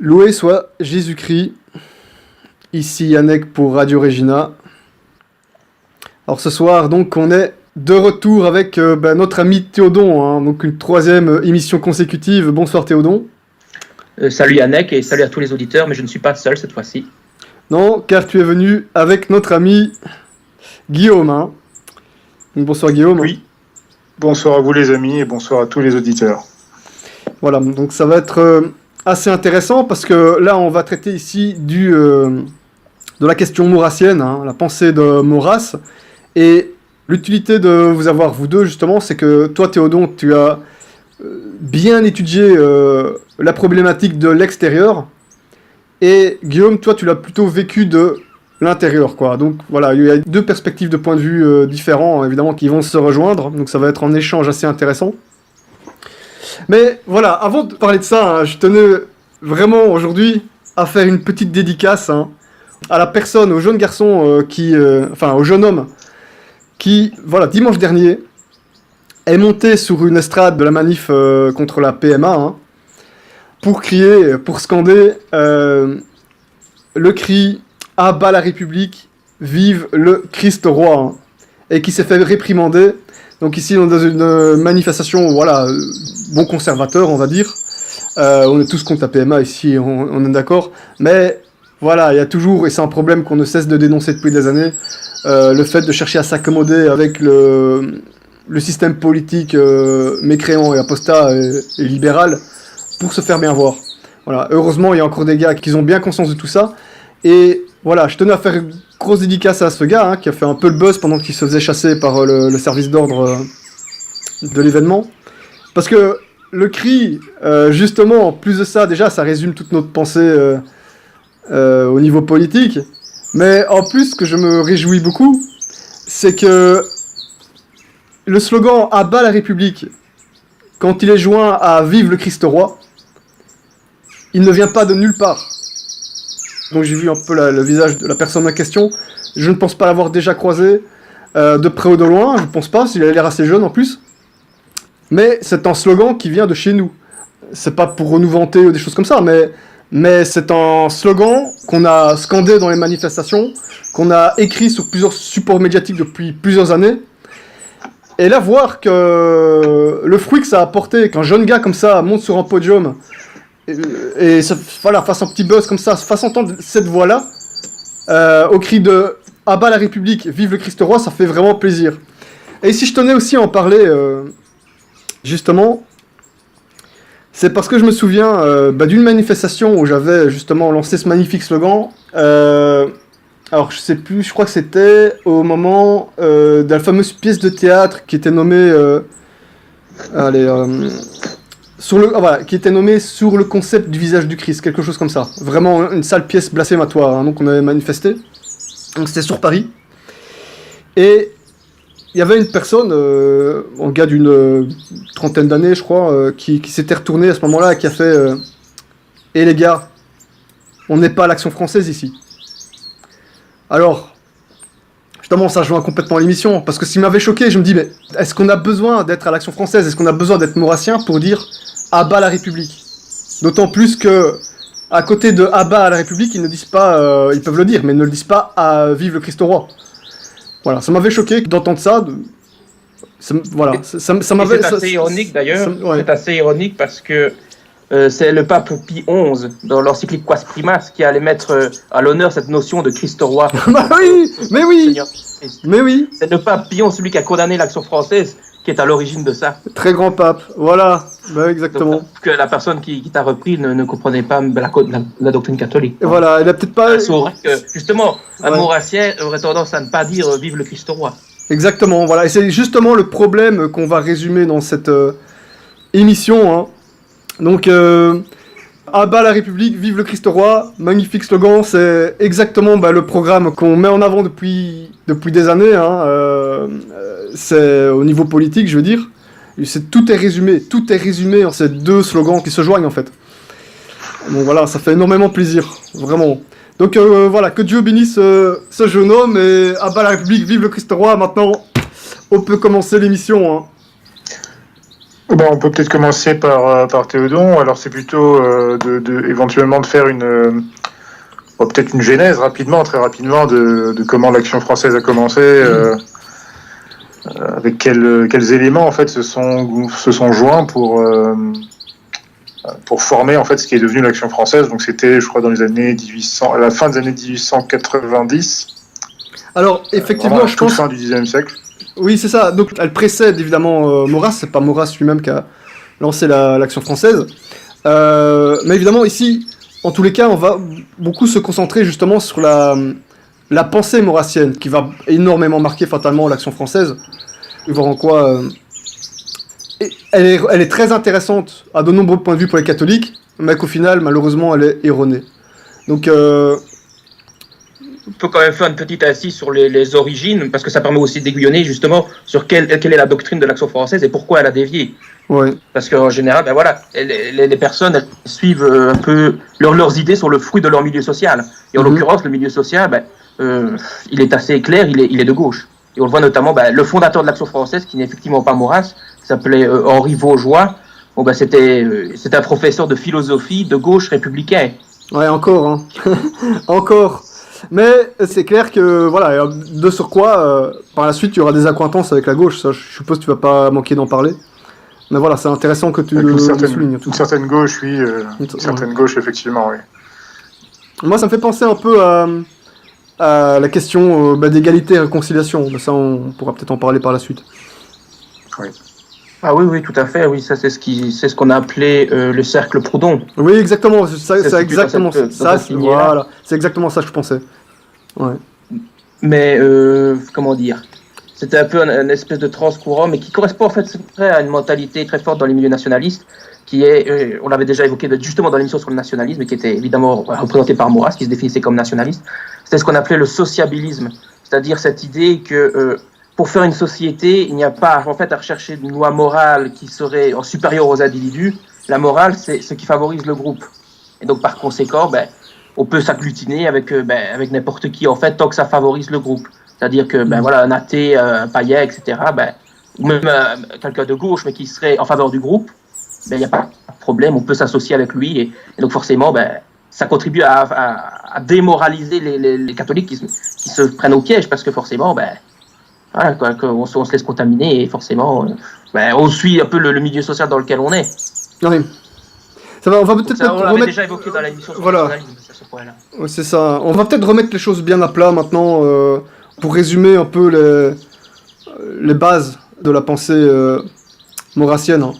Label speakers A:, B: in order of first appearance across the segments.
A: Loué soit Jésus-Christ. Ici Yannick pour Radio Regina. Alors ce soir, donc, on est de retour avec notre ami Théodon, hein, donc une troisième émission consécutive. Bonsoir Théodon.
B: Salut Yannick et salut à tous les auditeurs, mais je ne suis pas seul cette fois-ci.
A: Non, car tu es venu avec notre ami Guillaume. Hein. Donc, bonsoir Guillaume.
C: Oui. Bonsoir à vous les amis et bonsoir à tous les auditeurs.
A: Voilà, donc ça va être assez intéressant parce que là on va traiter ici de la question maurassienne, hein, la pensée de Maurras. Et l'utilité de vous avoir vous deux justement, c'est que toi Théodon, tu as bien étudié la problématique de l'extérieur. Et Guillaume, toi tu l'as plutôt vécu de l'intérieur, quoi. Donc voilà, il y a deux perspectives de point de vue différents, évidemment, qui vont se rejoindre. Donc ça va être un échange assez intéressant. Mais voilà, avant de parler de ça, hein, je tenais vraiment aujourd'hui à faire une petite dédicace à la personne, au jeune garçon au jeune homme qui, voilà, dimanche dernier, est monté sur une estrade de la manif contre la PMA pour crier, pour scander le cri « À bas la République, vive le Christ roi !» et qui s'est fait réprimander. Donc ici, on est dans une manifestation, voilà, bon conservateur, on va dire. On est tous contre la PMA ici, on est d'accord. Mais voilà, il y a toujours, et c'est un problème qu'on ne cesse de dénoncer depuis des années, le fait de chercher à s'accommoder avec le système politique mécréant et apostat et libéral pour se faire bien voir. Voilà, heureusement, il y a encore des gars qui ont bien conscience de tout ça. Et voilà, je tenais à faire une grosse dédicace à ce gars qui a fait un peu le buzz pendant qu'il se faisait chasser par le service d'ordre de l'événement. Parce que le cri, justement, en plus de ça, déjà, ça résume toute notre pensée au niveau politique. Mais en plus, ce que je me réjouis beaucoup, c'est que le slogan « À bas la République », quand il est joint à « Vive le Christ roi », il ne vient pas de nulle part. Donc j'ai vu un peu le visage de la personne en question. Je ne pense pas l'avoir déjà croisé de près ou de loin. Je ne pense pas, s'il a l'air assez jeune en plus. Mais c'est un slogan qui vient de chez nous. C'est pas pour nous vanter ou des choses comme ça, mais c'est un slogan qu'on a scandé dans les manifestations, qu'on a écrit sur plusieurs supports médiatiques depuis plusieurs années. Et là, voir que le fruit que ça a apporté, qu'un jeune gars comme ça monte sur un podium et voilà, fasse un petit buzz comme ça, fasse entendre cette voix-là, au cri de « À bas la République, vive le Christ roi », ça fait vraiment plaisir. Et si je tenais aussi à en parler, justement, c'est parce que je me souviens d'une manifestation où j'avais justement lancé ce magnifique slogan. Alors je sais plus, je crois que c'était au moment de la fameuse pièce de théâtre qui était nommée... qui était nommé sur le concept du visage du Christ, quelque chose comme ça. Vraiment une sale pièce blasphématoire, donc on avait manifesté. Donc c'était sur Paris. Et il y avait une personne, un gars d'une trentaine d'années, je crois, qui s'était retourné à ce moment-là et qui a fait « Eh les gars, on n'est pas à l'Action française ici. » Alors, justement, ça rejoint complètement l'émission, parce que ce qui m'avait choqué, je me dis, mais est-ce qu'on a besoin d'être à l'Action française? Est-ce qu'on a besoin d'être maurassien pour dire « À bas la République » D'autant plus que, à côté de « À bas la République », ils ne disent pas, ils peuvent le dire, mais ils ne le disent pas « À vive le Christ roi ». Voilà, ça m'avait choqué d'entendre ça. Voilà, ça m'avait...
B: C'est assez ironique d'ailleurs, c'est assez ironique parce que c'est le pape Pie XI, dans l'encyclique Quas Primas, qui allait mettre à l'honneur cette notion de Christ roi.
A: Bah oui, mais oui, mais oui.
B: C'est le pape Pie XI, celui qui a condamné l'Action française, qui est à l'origine de ça.
A: Très grand pape, voilà, bah exactement.
B: Donc, que la personne qui t'a repris ne comprenait pas la doctrine catholique.
A: Et voilà, elle a peut-être pas...
B: C'est vrai que, justement, un maurassien aurait tendance à ne pas dire « Vive le Christ roi ».
A: Exactement, voilà, et c'est justement le problème qu'on va résumer dans cette émission. Donc, à bas la République, vive le Christ roi, magnifique slogan, c'est exactement le programme qu'on met en avant depuis des années. C'est au niveau politique, je veux dire. Tout est résumé en ces deux slogans qui se joignent en fait. Donc voilà, ça fait énormément plaisir, vraiment. Donc voilà, que Dieu bénisse ce jeune homme et à bas la République, vive le Christ roi. Maintenant, on peut commencer l'émission.
C: Bon, on peut peut-être commencer par Théodon. Alors, c'est plutôt éventuellement de faire peut-être une genèse très rapidement, de comment l'action française a commencé, avec quels éléments en fait se sont joints pour former en fait ce qui est devenu l'action française. Donc, c'était, je crois, dans les années 1800, à la fin des années 1890.
A: Alors, effectivement, je pense.
C: Fin du XIXe siècle.
A: Oui, c'est ça. Donc, elle précède évidemment Maurras. C'est pas Maurras lui-même qui a lancé l'action française. Mais évidemment, ici, en tous les cas, on va beaucoup se concentrer justement sur la pensée maurassienne, qui va énormément marquer fatalement l'action française. Et voir en quoi elle est très intéressante à de nombreux points de vue pour les catholiques, mais qu'au final, malheureusement, elle est erronée. Donc,
B: on peut quand même faire une petite assise sur les origines, parce que ça permet aussi d'aiguillonner justement sur quelle est la doctrine de l'action française et pourquoi elle a dévié.
A: Ouais.
B: Parce qu'en général, les personnes elles suivent un peu leurs idées sur le fruit de leur milieu social. Et en l'occurrence, le milieu social, il est assez clair, il est de gauche. Et on le voit notamment, le fondateur de l'action française, qui n'est effectivement pas Maurras, qui s'appelait Henri Vaugeois. C'était un professeur de philosophie de gauche républicain.
A: Ouais, encore, hein. Encore. Mais c'est clair que, voilà, de surcroît, par la suite, il y aura des accointances avec la gauche. Ça, je suppose que tu vas pas manquer d'en parler. Mais voilà, c'est intéressant que tu le soulignes.
C: Une certaine gauche, oui. Une certaine gauche, effectivement, oui.
A: Moi, ça me fait penser un peu à la question d'égalité et réconciliation. Mais ça, on pourra peut-être en parler par la suite.
C: Oui.
B: Ah oui, tout à fait. Oui, ça, c'est ce qu'on a appelé le cercle Proudhon.
A: Oui, exactement. C'est exactement ça. Voilà, c'est exactement ça que je pensais. Ouais.
B: Mais comment dire, c'était un peu une espèce de transcourant, mais qui correspond en fait à une mentalité très forte dans les milieux nationalistes, qui est, on l'avait déjà évoqué justement dans l'émission sur le nationalisme, et qui était évidemment représenté par Maurras, qui se définissait comme nationaliste. C'était ce qu'on appelait le sociabilisme, c'est-à-dire cette idée que pour faire une société, il n'y a pas en fait à rechercher une loi morale qui serait supérieure aux individus. La morale, c'est ce qui favorise le groupe. Et donc par conséquent, on peut s'agglutiner avec n'importe qui en fait tant que ça favorise le groupe. C'est-à-dire que un athée, un païen, etc. Ou même quelqu'un de gauche mais qui serait en faveur du groupe, il n'y a pas de problème, on peut s'associer avec lui et donc forcément ça contribue à démoraliser les catholiques qui se prennent au piège parce que forcément on se laisse contaminer et forcément on suit un peu le milieu social dans lequel on est.
A: Oui. Ça va, on va peut-être
B: on l'avait déjà évoqué dans l'émission sur le nationalisme, ce point-là.
A: Ouais, c'est ça. On va peut-être remettre les choses bien à plat maintenant pour résumer un peu les bases de la pensée maurassienne. Hein.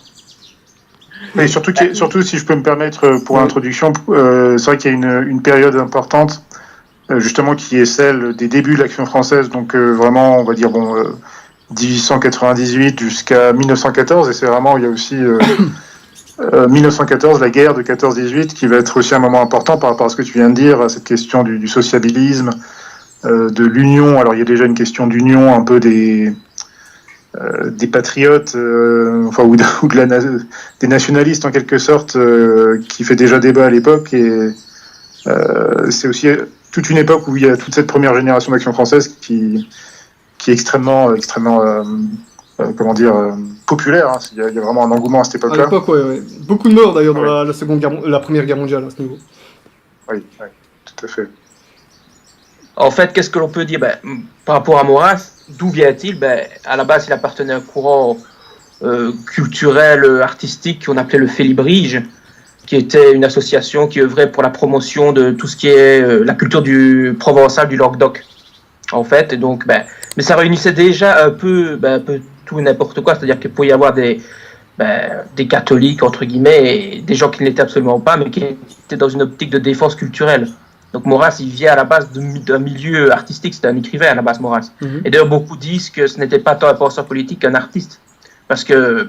C: Et surtout, si je peux me permettre pour l'introduction, c'est vrai qu'il y a une période importante justement qui est celle des débuts de l'action française, donc vraiment on va dire 1898 jusqu'à 1914, et c'est vraiment, il y a aussi 1914, la guerre de 14-18, qui va être aussi un moment important par rapport à ce que tu viens de dire, à cette question du sociabilisme, de l'union. Alors il y a déjà une question d'union un peu des patriotes, ou des nationalistes en quelque sorte, qui fait déjà débat à l'époque, et c'est aussi toute une époque où il y a toute cette première génération d'action française qui est extrêmement populaire. Hein. Il y a vraiment un engouement à cette époque-là.
A: À l'époque, ouais. Beaucoup de morts d'ailleurs dans la Première Guerre mondiale à ce niveau.
C: Oui, tout à fait.
B: En fait, qu'est-ce que l'on peut dire par rapport à Maurras, d'où vient-il à la base, il appartenait à un courant culturel, artistique qu'on appelait le Félibrige, qui était une association qui œuvrait pour la promotion de tout ce qui est la culture du provençal, du Languedoc, en fait. Et donc, mais ça réunissait déjà un peu tout et n'importe quoi, c'est-à-dire qu'il pouvait y avoir des catholiques, entre guillemets, et des gens qui ne l'étaient absolument pas, mais qui étaient dans une optique de défense culturelle. Donc Maurras, il vient à la base d'un milieu artistique, c'était un écrivain à la base, Maurras. Mm-hmm. Et d'ailleurs, beaucoup disent que ce n'était pas tant un penseur politique qu'un artiste, parce que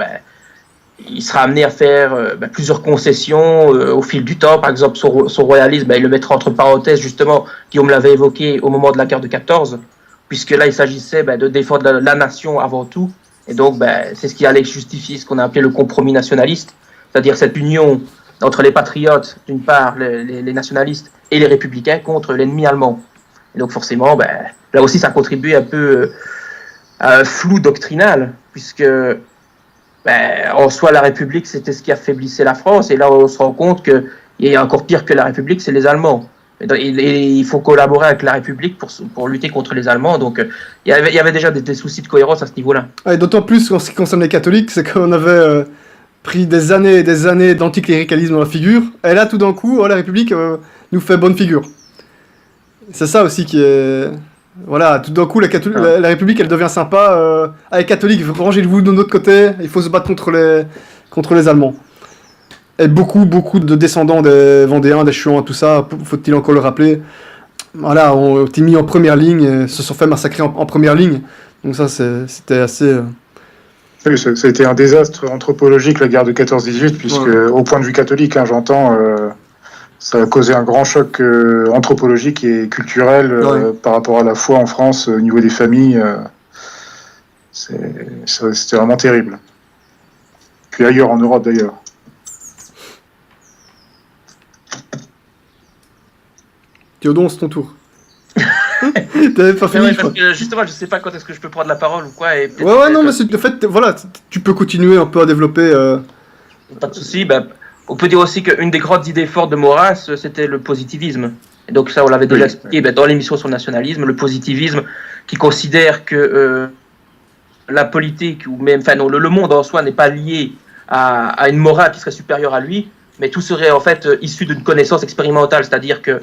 B: il sera amené à faire plusieurs concessions au fil du temps. Par exemple, son royalisme, il le mettra entre parenthèses, justement, Guillaume l'avait évoqué au moment de la guerre de 14, puisque là, il s'agissait de défendre la nation avant tout. Et donc, c'est ce qui allait justifier ce qu'on a appelé le compromis nationaliste, c'est-à-dire cette union entre les patriotes, d'une part, les nationalistes, et les républicains contre l'ennemi allemand. Et donc, forcément, là aussi, ça contribue un peu à un flou doctrinal, puisque en soi, la République, c'était ce qui affaiblissait la France. Et là, on se rend compte qu'il y a encore pire que la République, c'est les Allemands. Et il faut collaborer avec la République pour lutter contre les Allemands. Donc, il y avait déjà des soucis de cohérence à ce niveau-là.
A: Et d'autant plus en ce qui concerne les catholiques, c'est qu'on avait pris des années et des années d'anticléricalisme dans la figure. Et là, tout d'un coup, la République nous fait bonne figure. C'est ça aussi qui est... Voilà, tout d'un coup, la République, elle devient sympa. Allez, catholiques, rangez-vous de notre côté, il faut se battre contre les Allemands. Et beaucoup de descendants des Vendéens, des Chouans, tout ça, faut-il encore le rappeler, voilà, ont été mis en première ligne, et se sont fait massacrer en première ligne. Donc ça, c'était assez...
C: Oui, ça a été un désastre anthropologique, la guerre de 14-18, puisque, au point de vue catholique, j'entends, ça a causé un grand choc anthropologique et culturel par rapport à la foi en France, au niveau des familles. C'était vraiment terrible. Puis ailleurs, en Europe d'ailleurs.
A: Théodon, c'est ton tour. T'avais pas fini,
B: parce que justement, je sais pas quand est-ce que je peux prendre la parole ou quoi. Et
A: non, mais le fait, voilà, tu peux continuer un peu à développer.
B: Pas de souci. On peut dire aussi qu'une des grandes idées fortes de Maurras, c'était le positivisme. Et donc ça, on l'avait déjà expliqué dans l'émission sur le nationalisme, le positivisme qui considère que la politique, ou même, le monde en soi n'est pas lié à une morale qui serait supérieure à lui, mais tout serait en fait issu d'une connaissance expérimentale, c'est-à-dire que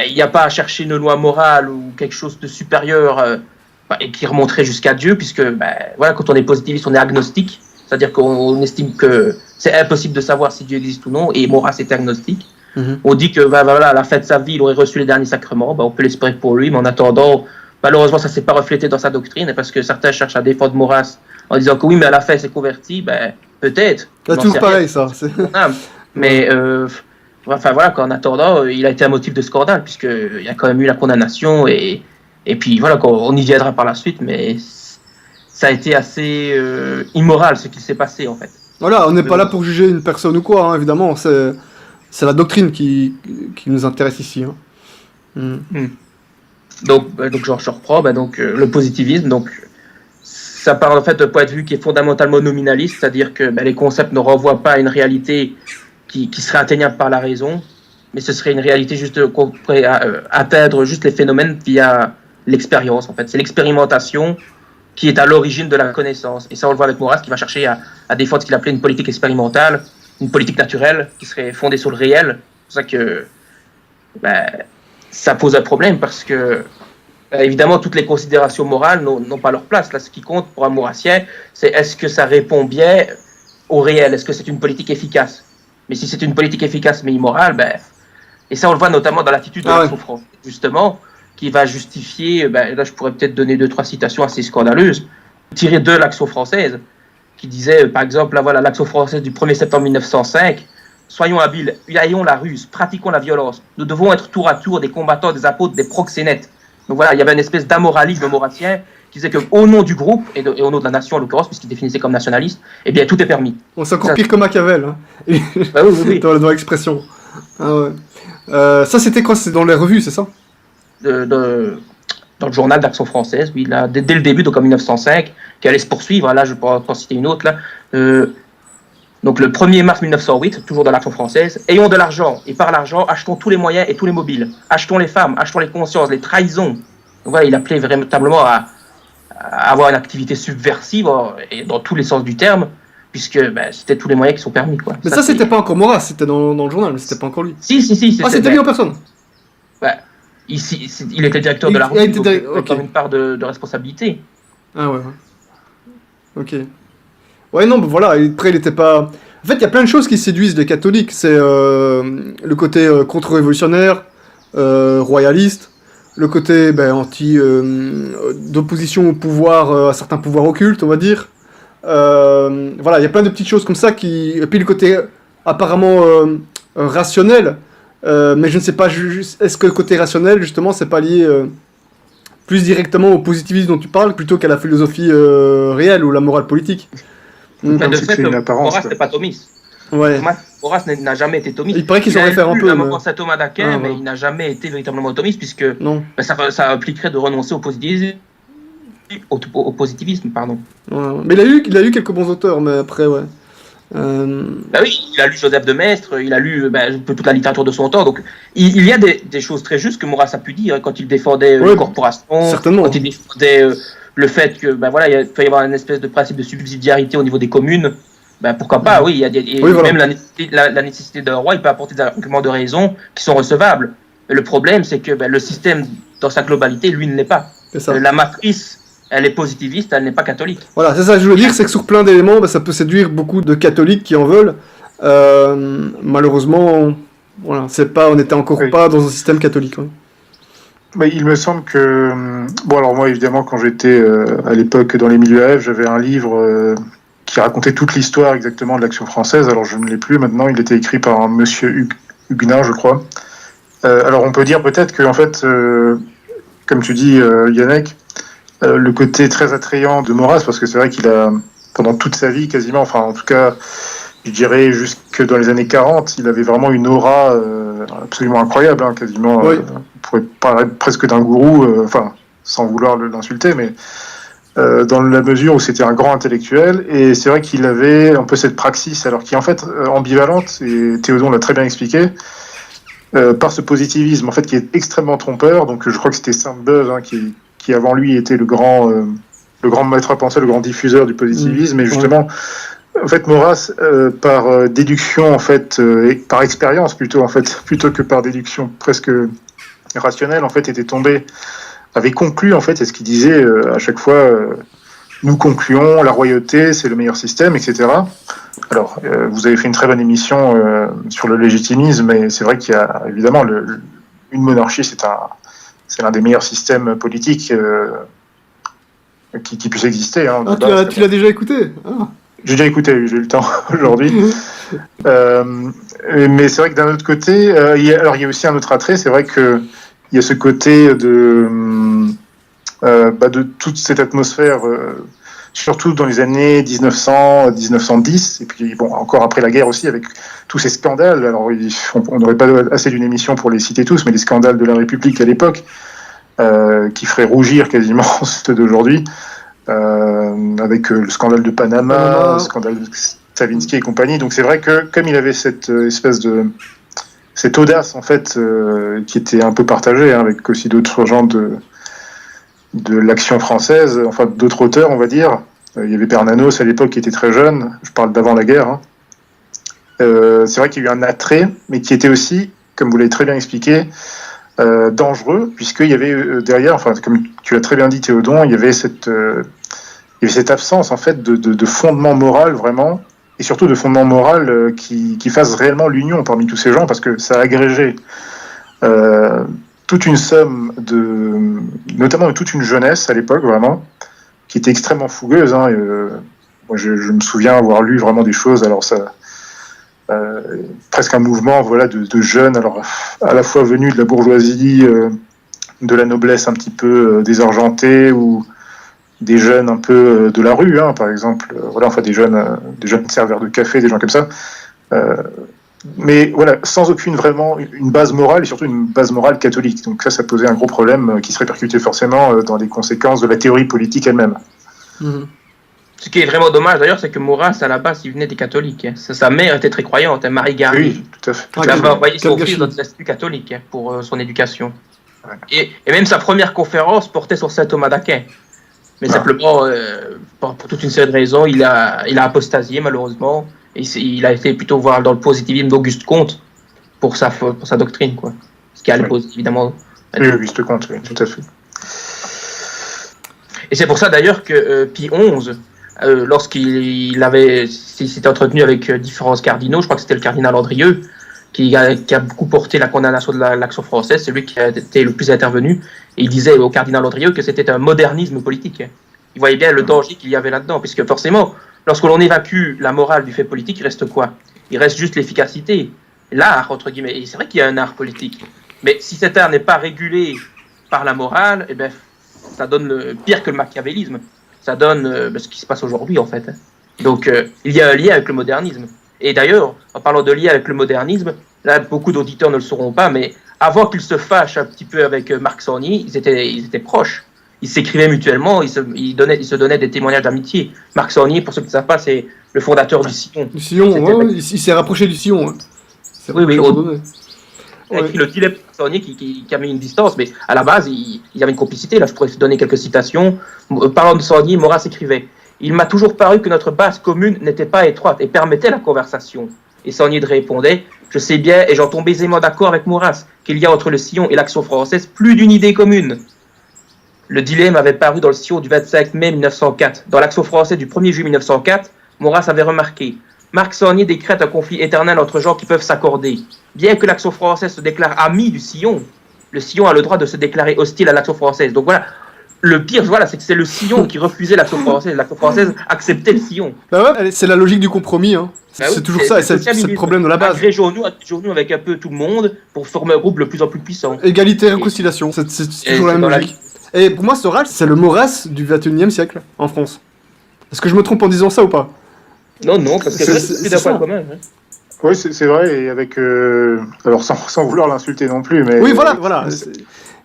B: il n'y a pas à chercher une loi morale ou quelque chose de supérieur et qui remonterait jusqu'à Dieu, puisque quand on est positiviste, on est agnostique, c'est-à-dire qu'on estime que c'est impossible de savoir si Dieu existe ou non, et Maurras est agnostique. On dit que à la fin de sa vie, il aurait reçu les derniers sacrements, on peut l'espérer pour lui, mais en attendant, malheureusement, ça ne s'est pas reflété dans sa doctrine, parce que certains cherchent à défendre Maurras en disant que oui, mais à la fin, il s'est converti, peut-être.
A: C'est toujours pareil, ça.
B: Mais... qu'en attendant, il a été un motif de scandale, puisqu'il y a quand même eu la condamnation, et puis on y viendra par la suite, mais ça a été assez immoral ce qui s'est passé, en fait.
A: Voilà, on n'est pas là pour juger une personne ou quoi, évidemment, c'est la doctrine qui nous intéresse ici.
B: Donc je reprends, le positivisme, ça part en fait d'un point de vue qui est fondamentalement nominaliste, c'est-à-dire que les concepts ne renvoient pas à une réalité qui serait atteignable par la raison, mais ce serait une réalité juste qu'on pourrait atteindre juste les phénomènes via l'expérience. En fait, c'est l'expérimentation qui est à l'origine de la connaissance. Et ça, on le voit avec Maurras, qui va chercher à défendre ce qu'il appelait une politique expérimentale, une politique naturelle, qui serait fondée sur le réel. C'est pour ça que ça pose un problème, parce que évidemment, toutes les considérations morales n'ont pas leur place. Là, ce qui compte pour un maurassien, c'est est-ce que ça répond bien au réel, est-ce que c'est une politique efficace. Mais si c'est une politique efficace mais immorale, et ça on le voit notamment dans l'attitude de l'Action française, justement, qui va justifier, là je pourrais peut-être donner 2-3 citations assez scandaleuses, tirées de l'Action française, qui disait par exemple, l'Action française du 1er septembre 1905, soyons habiles, ayons la ruse, pratiquons la violence, nous devons être tour à tour des combattants, des apôtres, des proxénètes. Donc voilà, il y avait une espèce d'amoralisme maurassien qui disait qu'au nom du groupe, et au nom de la nation en l'occurrence, puisqu'il définissait comme nationaliste, tout est permis.
A: C'est encore pire que Machiavel,
B: oui.
A: dans l'expression. Ça c'était quoi? C'est dans les revues, c'est ça?
B: Dans le journal d'Action française, oui, là, dès le début, donc en 1905, qui allait se poursuivre, là je peux en citer une autre, là. Donc le 1er mars 1908, toujours dans l'Action française, ayons de l'argent, et par l'argent, achetons tous les moyens et tous les mobiles. Achetons les femmes, achetons les consciences, les trahisons. Donc voilà, il appelait véritablement à avoir une activité subversive, et dans tous les sens du terme, puisque c'était tous les moyens qui sont permis, quoi.
A: Mais ça c'était pas encore Maurras, c'était dans le journal, mais c'était pas encore lui.
B: Si.
A: C'était lui en personne.
B: Il était directeur de la revue, donc il avait une part de responsabilité.
A: Ah ouais. Ok. Ouais, non, voilà, après il était pas... En fait, il y a plein de choses qui séduisent les catholiques. C'est le côté contre-révolutionnaire, royaliste, le côté d'opposition au pouvoir, à certains pouvoirs occultes, on va dire. Voilà, il y a plein de petites choses comme ça qui... Et puis le côté apparemment rationnel, mais je ne sais pas, est-ce que le côté rationnel, justement, c'est pas lié plus directement au positivisme dont tu parles, plutôt qu'à la philosophie réelle ou la morale politique?
B: Mais de fait, Maurras n'est pas thomiste.
A: Ouais.
B: Maurras n'a jamais été thomiste.
A: Il paraît qu'ils s'en réfèrent un peu.
B: À moment Saint Thomas d'Aquin, mais il n'a jamais été véritablement thomiste, puisque ça impliquerait de renoncer au positivisme au positivisme, pardon.
A: Ouais. Mais il a eu quelques bons auteurs, mais après, ouais.
B: Bah oui, il a lu Joseph de Maistre, il a lu toute la littérature de son temps. Donc, il y a des choses très justes que Maurras a pu dire quand il défendait les corporations,
A: certainement.
B: quand il défendait le fait que, il peut y avoir une espèce de principe de subsidiarité au niveau des communes. Pourquoi pas, oui, il y a même la nécessité d'un roi, il peut apporter des arguments de raison qui sont recevables. Mais le problème, c'est que le système, dans sa globalité, lui, ne l'est pas. La matrice, elle est positiviste, elle n'est pas catholique.
A: Voilà, c'est ça que je veux dire, c'est que sur plein d'éléments, ça peut séduire beaucoup de catholiques qui en veulent. Malheureusement, voilà, on n'était encore pas dans un système catholique. Ouais.
C: Mais il me semble que... Bon, alors moi, évidemment, quand j'étais à l'époque dans les milieux AF, j'avais un livre qui racontait toute l'histoire exactement de l'Action française. Alors, je ne l'ai plus maintenant, il était écrit par un monsieur Huguenin, je crois. Alors, on peut dire peut-être que, en fait, comme tu dis, Yannick, le côté très attrayant de Maurras, parce que c'est vrai qu'il a, pendant toute sa vie quasiment, enfin en tout cas, je dirais jusque dans les années 40, il avait vraiment une aura absolument incroyable, hein, quasiment, on pourrait parler presque d'un gourou, enfin, sans vouloir l'insulter, mais dans la mesure où c'était un grand intellectuel, et c'est vrai qu'il avait un peu cette praxis, alors qui est en fait ambivalente, et Théodon l'a très bien expliqué, par ce positivisme, en fait, qui est extrêmement trompeur. Donc je crois que c'était Sainte-Beuve, hein, qui avant lui était le grand maître à penser, le grand diffuseur du positivisme. Et justement, en fait, Maurras, par déduction, en fait, et par expérience plutôt que par déduction presque rationnelle, en fait, avait conclu, en fait, et ce qu'il disait à chaque fois, nous concluons, la royauté, c'est le meilleur système, etc. Alors, vous avez fait une très bonne émission sur le légitimisme, et c'est vrai qu'il y a évidemment une monarchie, c'est l'un des meilleurs systèmes politiques qui puisse exister. Hein,
A: tu l'as déjà écouté?
C: J'ai déjà écouté, j'ai eu le temps aujourd'hui. Mais c'est vrai que d'un autre côté, il y a aussi un autre attrait, c'est vrai qu'il y a ce côté de toute cette atmosphère, surtout dans les années 1900, 1910, et puis bon, encore après la guerre aussi, avec tous ces scandales. Alors, on n'aurait pas assez d'une émission pour les citer tous, mais les scandales de la République à l'époque, qui feraient rougir quasiment ceux d'aujourd'hui, avec le scandale de Panama, le scandale de Savinsky et compagnie. Donc c'est vrai que comme il avait cette espèce de cette audace en fait, qui était un peu partagée, hein, avec aussi d'autres gens de l'action française, enfin d'autres auteurs, on va dire. Il y avait Bernanos à l'époque qui était très jeune, je parle d'avant la guerre. Hein. C'est vrai qu'il y a eu un attrait, mais qui était aussi, comme vous l'avez très bien expliqué, dangereux, puisqu'il y avait derrière, enfin comme tu l'as très bien dit Théodon, il y avait cette absence en fait de fondement moral vraiment, et surtout de fondement moral qui fasse réellement l'union parmi tous ces gens, parce que ça a agrégé toute une somme notamment de toute une jeunesse à l'époque vraiment, qui était extrêmement fougueuse. Hein, moi je me souviens avoir lu vraiment des choses, alors ça presque un mouvement, voilà, de jeunes, alors à la fois venus de la bourgeoisie, de la noblesse un petit peu désargentée, ou des jeunes un peu de la rue, hein, par exemple, voilà, enfin des jeunes serveurs de café, des gens comme ça, mais voilà, sans aucune vraiment une base morale, et surtout une base morale catholique. Donc ça posait un gros problème qui se répercutait forcément dans les conséquences de la théorie politique elle-même.
B: Ce qui est vraiment dommage d'ailleurs, c'est que Maurras, à la base, il venait des catholiques. Hein. Sa mère était très croyante, hein, Marie Garnier.
C: Oui, tout à fait.
B: Elle avait envoyé son fils dans des instituts catholiques, hein, pour son éducation. Ouais. Et même sa première conférence portait sur saint Thomas d'Aquin. Mais simplement, pour toute une série de raisons, il a apostasié malheureusement. Et il a été plutôt voir dans le positivisme d'Auguste Comte pour sa doctrine, quoi. Ce qui allait évidemment.
C: Oui, Auguste Comte, oui, tout à fait.
B: Et c'est pour ça d'ailleurs que Pie XI, lorsqu'il s'était entretenu avec différents cardinaux, je crois que c'était le cardinal Andrieux, qui a beaucoup porté la condamnation de l'Action française, c'est lui qui a été le plus intervenu, et il disait au cardinal Andrieux que c'était un modernisme politique. Il voyait bien le danger qu'il y avait là-dedans, puisque forcément, lorsque l'on évacue la morale du fait politique, il reste quoi? Il reste juste l'efficacité, l'art, entre guillemets. Et c'est vrai qu'il y a un art politique, mais si cet art n'est pas régulé par la morale, eh ben, ça donne pire que le machiavélisme. Ça donne ce qui se passe aujourd'hui, en fait. Donc, il y a un lien avec le modernisme. Et d'ailleurs, en parlant de lien avec le modernisme, là, beaucoup d'auditeurs ne le sauront pas, mais avant qu'ils se fâchent un petit peu avec Marc Sornier, ils étaient proches. Ils s'écrivaient mutuellement, ils se donnaient des témoignages d'amitié. Marc Sornier, pour ceux qui ne savent pas, c'est le fondateur du Sillon.
A: Du Sillon, il s'est rapproché du Sillon. Hein.
B: Oui, avec le dilemme Sornier qui a mis une distance, mais à la base, il y avait une complicité. Là, je pourrais donner quelques citations. Parlant de Sornier, Maurras écrivait « Il m'a toujours paru que notre base commune n'était pas étroite et permettait la conversation. » Et Sornier répondait « Je sais bien, et j'en tombe aisément d'accord avec Maurras, qu'il y a entre le Sillon et l'Action française plus d'une idée commune. » Le dilemme avait paru dans le Sillon du 25 mai 1904. Dans l'Action française du 1er juillet 1904, Maurras avait remarqué « Marc Sornier décrète un conflit éternel entre gens qui peuvent s'accorder. Bien que l'Action française se déclare amie du Sillon, le Sillon a le droit de se déclarer hostile à l'Action française. » Donc voilà, le pire, voilà, c'est que c'est le Sillon qui refusait l'Action française. L'Action française acceptait le Sillon.
A: Bah ouais, c'est la logique du compromis. Hein. C'est toujours ça, c'est le problème de la base.
B: Agrégeons-nous avec un peu tout le monde pour former un groupe de plus en plus puissant.
A: Égalité et réconciliation, c'est toujours la même logique. Et pour moi, Soral, c'est le Maurras du 21e siècle en France. Est-ce que je me trompe en disant ça ou pas?
B: Non, parce que c'est d'un point commun. Hein.
C: Oui, c'est vrai, et avec... alors, sans vouloir l'insulter non plus, mais...
A: Oui, voilà.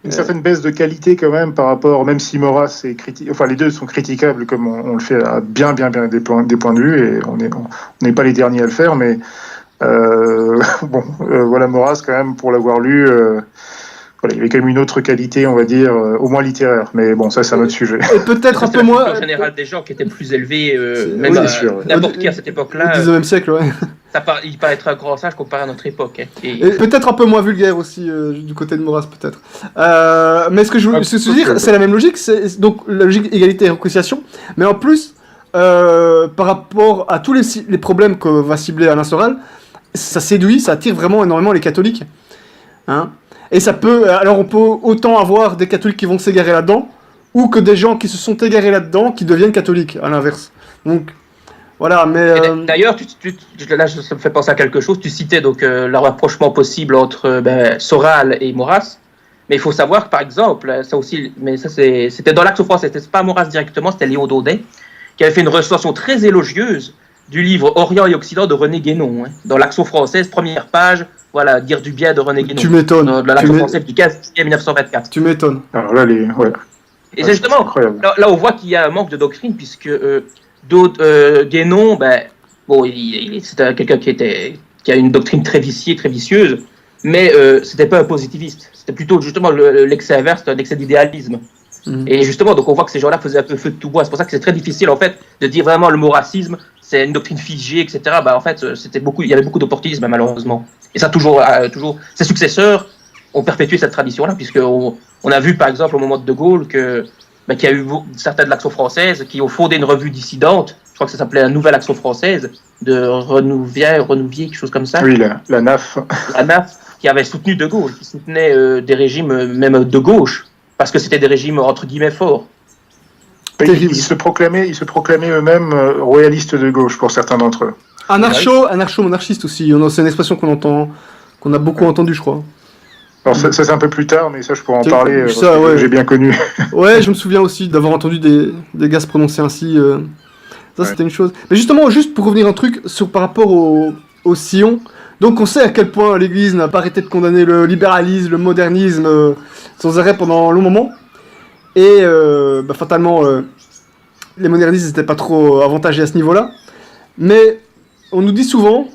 C: Une certaine baisse de qualité quand même par rapport, même si Maurras est critique, enfin les deux sont critiquables comme on le fait à bien des points de vue, et on n'est pas les derniers à le faire, mais voilà, Maurras quand même, pour l'avoir lu, voilà, il y avait quand même une autre qualité, on va dire, au moins littéraire, mais bon, ça c'est un autre sujet.
A: Et peut-être un peu moins...
B: En général, des gens qui étaient plus élevés, même n'importe qui à cette époque-là...
A: Au 19e siècle, ouais.
B: Il paraît être un grand sage comparé à notre époque. Hein.
A: Et peut-être un peu moins vulgaire aussi, du côté de Maurras, peut-être. Mais ce que je veux dire, c'est la même logique, c'est donc la logique égalité et réconciliation, mais en plus, par rapport à tous les problèmes que va cibler Alain Soral, ça séduit, ça attire vraiment énormément les catholiques. Hein. Et ça peut... Alors on peut autant avoir des catholiques qui vont s'égarer là-dedans, ou que des gens qui se sont égarés là-dedans, qui deviennent catholiques, à l'inverse. Donc... Voilà, mais...
B: D'ailleurs, là, ça me fait penser à quelque chose. Tu citais donc le rapprochement possible entre Soral et Maurras. Mais il faut savoir que, par exemple, ça aussi, mais ça c'était dans l'Action française, c'était pas Maurras directement, c'était Léon Daudet, qui avait fait une recension très élogieuse du livre Orient et Occident de René Guénon. Hein. Dans l'Action française, première page, voilà, dire du bien de René Guénon.
A: Tu m'étonnes.
B: Dans l'Action française du 15 juillet 1924.
A: Tu m'étonnes.
C: Alors là, ouais.
B: Et c'est justement, là, on voit qu'il y a un manque de doctrine, puisque... Guénon, c'était quelqu'un qui a une doctrine très viciée, très vicieuse, mais c'était pas un positiviste. C'était plutôt justement l'excès inverse, l'excès d'idéalisme. Et justement, donc on voit que ces gens-là faisaient un peu feu de tout bois. C'est pour ça que c'est très difficile en fait de dire vraiment le maurassisme, c'est une doctrine figée, etc. En fait, il y avait beaucoup d'opportunisme malheureusement. Et ça toujours, ses successeurs ont perpétué cette tradition-là, puisque on a vu par exemple au moment de Gaulle qu'il y a eu certains de l'Action française qui ont fondé une revue dissidente, je crois que ça s'appelait la Nouvelle Action française, de Renouvier, quelque chose comme ça.
C: Oui, la NAF.
B: La NAF, qui avait soutenu De Gaulle, qui soutenait des régimes même de gauche, parce que c'était des régimes entre guillemets forts.
C: Ils se proclamaient eux-mêmes royalistes de gauche pour certains d'entre eux.
A: Anarcho-monarchiste aussi, c'est une expression qu'on a beaucoup entendue, je crois.
C: Alors ça c'est un peu plus tard, mais ça je pourrais en parler, j'ai bien connu.
A: Ouais, je me souviens aussi d'avoir entendu des gars se prononcer ainsi. Ça c'était une chose. Mais justement, juste pour revenir un truc par rapport au Sillon, donc on sait à quel point l'Église n'a pas arrêté de condamner le libéralisme, le modernisme, sans arrêt pendant un long moment. Et fatalement, les modernistes n'étaient pas trop avantagés à ce niveau-là. Mais on nous dit souvent...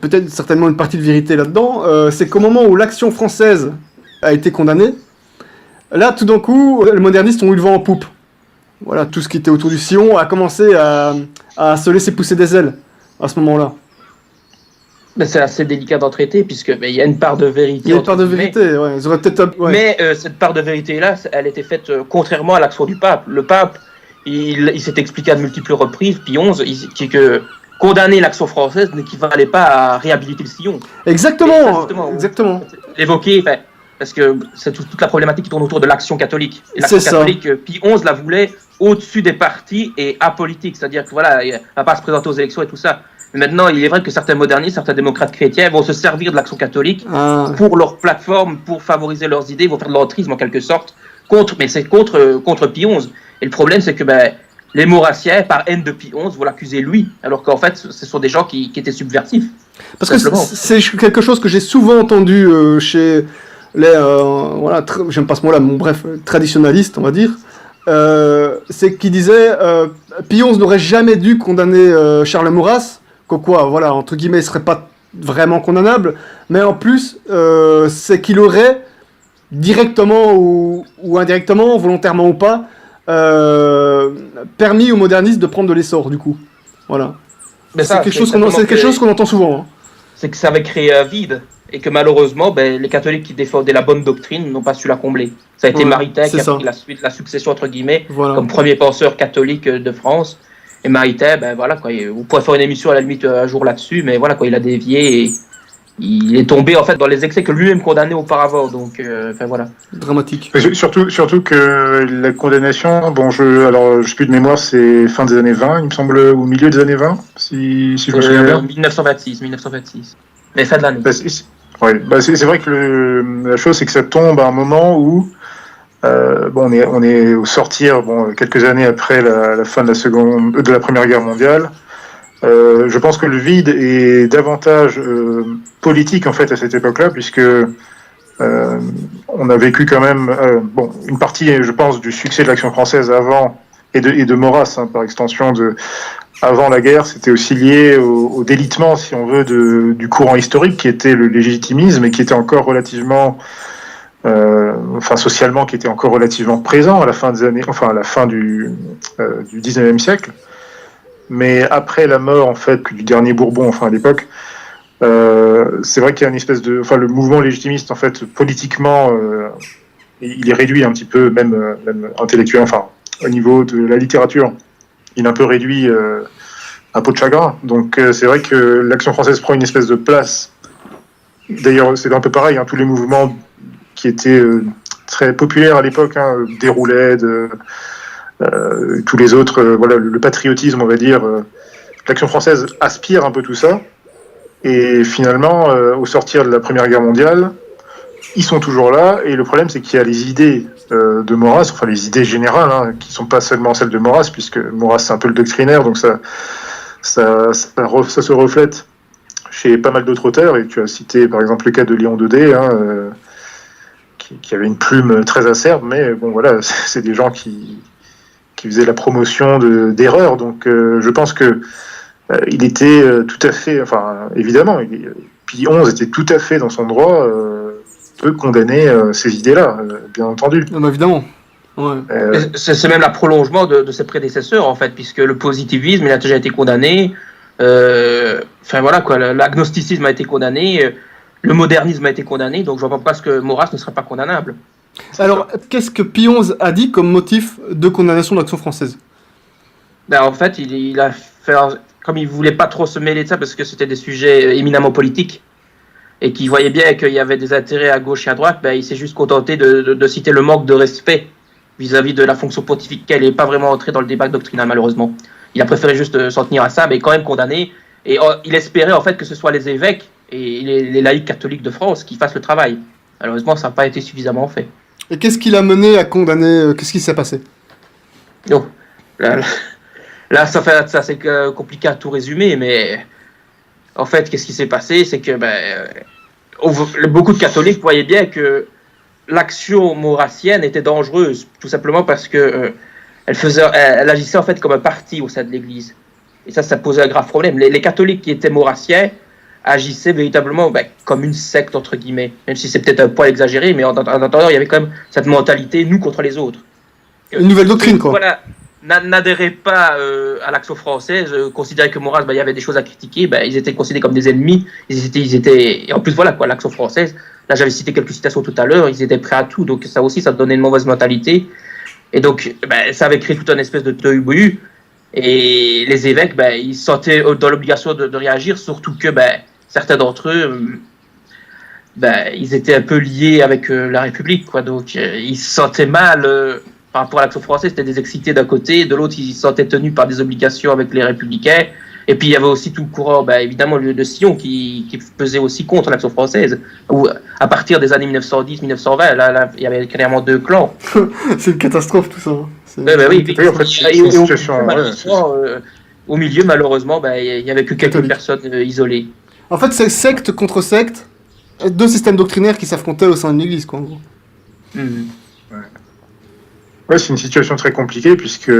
A: peut-être certainement une partie de vérité là-dedans, c'est qu'au moment où l'Action française a été condamnée, là, tout d'un coup, les modernistes ont eu le vent en poupe. Voilà, tout ce qui était autour du Sillon a commencé à se laisser pousser des ailes à ce moment-là.
B: Mais c'est assez délicat d'en traiter, puisque il y a une part de vérité.
A: Il y a une part de vérité, ouais. Ils auraient peut-être... Ouais.
B: Mais cette part de vérité-là, elle était faite contrairement à l'action du pape. Le pape, il s'est expliqué à de multiples reprises, Pie XI, que... condamner l'Action française n'équivalait pas à réhabiliter le Sillon.
A: Exactement.
B: L'évoquer, parce que c'est toute la problématique qui tourne autour de l'Action catholique. Et l'Action catholique, Pie XI la voulait au-dessus des partis et apolitique, c'est-à-dire que voilà, il ne va pas se présenter aux élections et tout ça. Mais maintenant, il est vrai que certains modernistes, certains démocrates chrétiens vont se servir de l'Action catholique pour leur plateforme, pour favoriser leurs idées, vont faire de l'entrisme en quelque sorte, mais c'est contre Pie XI. Et le problème, c'est que les maurassiens, par haine de Pie XI, vont l'accuser lui, alors qu'en fait, ce sont des gens qui étaient subversifs.
A: Parce que c'est quelque chose que j'ai souvent entendu chez voilà, j'aime pas ce mot-là, mais bon, bref, traditionnalistes, on va dire, c'est qu'ils disaient Pie XI n'aurait jamais dû condamner Charles Maurras, quoi, voilà, entre guillemets, il serait pas vraiment condamnable, mais en plus, c'est qu'il aurait directement ou indirectement, volontairement ou pas, permis aux modernistes de prendre de l'essor, du coup. Voilà.
B: Mais
A: C'est
B: ça,
A: quelque
B: c'est
A: chose
B: exactement
A: c'est quelque
B: que-
A: chose qu'on entend souvent. Hein.
B: C'est que ça avait créé un vide et que malheureusement, les catholiques qui défendaient la bonne doctrine n'ont pas su la combler. Ça a été
A: Ouais,
B: Maritain qui
A: c'est
B: a
A: ça.
B: pris la succession, entre guillemets,
A: Voilà.
B: comme premier penseur catholique de France. Et Maritain, voilà, quoi, vous pourrez faire une émission à la limite un jour là-dessus, mais voilà, quoi, il a dévié et il est tombé en fait dans les excès que lui-même condamnait auparavant. Donc, voilà.
A: Dramatique.
C: Mais surtout que la condamnation, alors je sais plus de mémoire, c'est fin des années 20, il me semble, au milieu des années 20, si je me souviens bien.
B: 1926. Mais fin de l'année.
C: C'est vrai que la chose, c'est que ça tombe à un moment où on est au sortir, quelques années après la fin de la Première Guerre mondiale. Je pense que le vide est davantage politique en fait à cette époque-là, puisque on a vécu quand même une partie, je pense, du succès de l'Action française avant et de Maurras, hein, par extension avant la guerre, c'était aussi lié au délitement, si on veut, du courant historique qui était le légitimisme et qui était encore relativement socialement, qui était encore relativement présent à la fin à la fin du 19e siècle. Mais après la mort, en fait, du dernier Bourbon, à l'époque, c'est vrai qu'il y a une espèce le mouvement légitimiste, en fait, politiquement, il est réduit un petit peu, même intellectuel, au niveau de la littérature, il est un peu réduit à peau de chagrin. Donc c'est vrai que l'Action française prend une espèce de place. D'ailleurs, c'est un peu pareil, hein, tous les mouvements qui étaient très populaires à l'époque, déroulaient tous les autres, le patriotisme, on va dire, l'Action française aspire un peu tout ça, et finalement, au sortir de la Première Guerre mondiale, ils sont toujours là, et le problème, c'est qu'il y a les idées de Maurras, les idées générales, qui sont pas seulement celles de Maurras, puisque Maurras, c'est un peu le doctrinaire, donc ça se reflète chez pas mal d'autres auteurs, et tu as cité, par exemple, le cas de Léon Daudet, qui avait une plume très acerbe, mais c'est des gens qui faisait la promotion d'erreurs. Donc je pense que il était tout à fait, évidemment, Pie XI était tout à fait dans son droit de condamner ces idées-là, bien entendu.
A: Évidemment. Ouais.
B: C'est même le prolongement de ses prédécesseurs, en fait, puisque le positivisme, il a déjà été condamné. L'agnosticisme a été condamné. Le modernisme a été condamné. Donc je vois pas pourquoi est-ce que Maurras ne serait pas condamnable.
A: Alors, qu'est-ce que Pie XI a dit comme motif de condamnation de l'Action française ?
B: En fait, il a fait, comme il voulait pas trop se mêler de ça parce que c'était des sujets éminemment politiques et qu'il voyait bien qu'il y avait des intérêts à gauche et à droite, il s'est juste contenté de citer le manque de respect vis-à-vis de la fonction pontificale et pas vraiment entré dans le débat doctrinal, malheureusement. Il a préféré juste s'en tenir à ça, mais quand même condamné. Et il espérait en fait que ce soit les évêques et les laïcs catholiques de France qui fassent le travail. Malheureusement, ça n'a pas été suffisamment fait.
A: Et qu'est-ce qui l'a mené à condamner qu'est-ce qui s'est passé ?
B: Donc, là, ça c'est compliqué à tout résumer, mais en fait, qu'est-ce qui s'est passé ? C'est que beaucoup de catholiques voyaient bien que l'action maurassienne était dangereuse, tout simplement parce que elle agissait en fait comme un parti au sein de l'Église. Et ça posait un grave problème. Les catholiques qui étaient maurassiens agissaient véritablement comme une secte, entre guillemets. Même si c'est peut-être un poil exagéré, mais en attendant, il y avait quand même cette mentalité, nous contre les autres.
A: Une nouvelle doctrine, quoi.
B: Voilà, n'adhéraient pas à l'Action française, considéraient que Maurras, il y avait des choses à critiquer, ils étaient considérés comme des ennemis. Ils étaient... Et en plus, l'Action française, là j'avais cité quelques citations tout à l'heure, ils étaient prêts à tout, donc ça aussi, ça donnait une mauvaise mentalité. Et donc, ça avait créé toute une espèce de tohu-bohu. Et les évêques, ils se sentaient dans l'obligation de réagir, surtout que certains d'entre eux, ils étaient un peu liés avec la République, quoi. Donc, ils se sentaient mal par rapport à l'Action française. C'était des excités d'un côté, de l'autre, ils se sentaient tenus par des obligations avec les républicains. Et puis, il y avait aussi tout le courant, évidemment, de Sion qui pesait aussi contre l'Action française. Où, à partir des années 1910-1920, là, il y avait clairement deux clans.
A: C'est une catastrophe, tout ça.
B: Au milieu, malheureusement, il n'y avait que quelques personnes isolées.
A: En fait, c'est secte contre secte. deux systèmes doctrinaires qui s'affrontaient au sein de l'Église, quoi, en gros.
C: Ouais, c'est une situation très compliquée puisque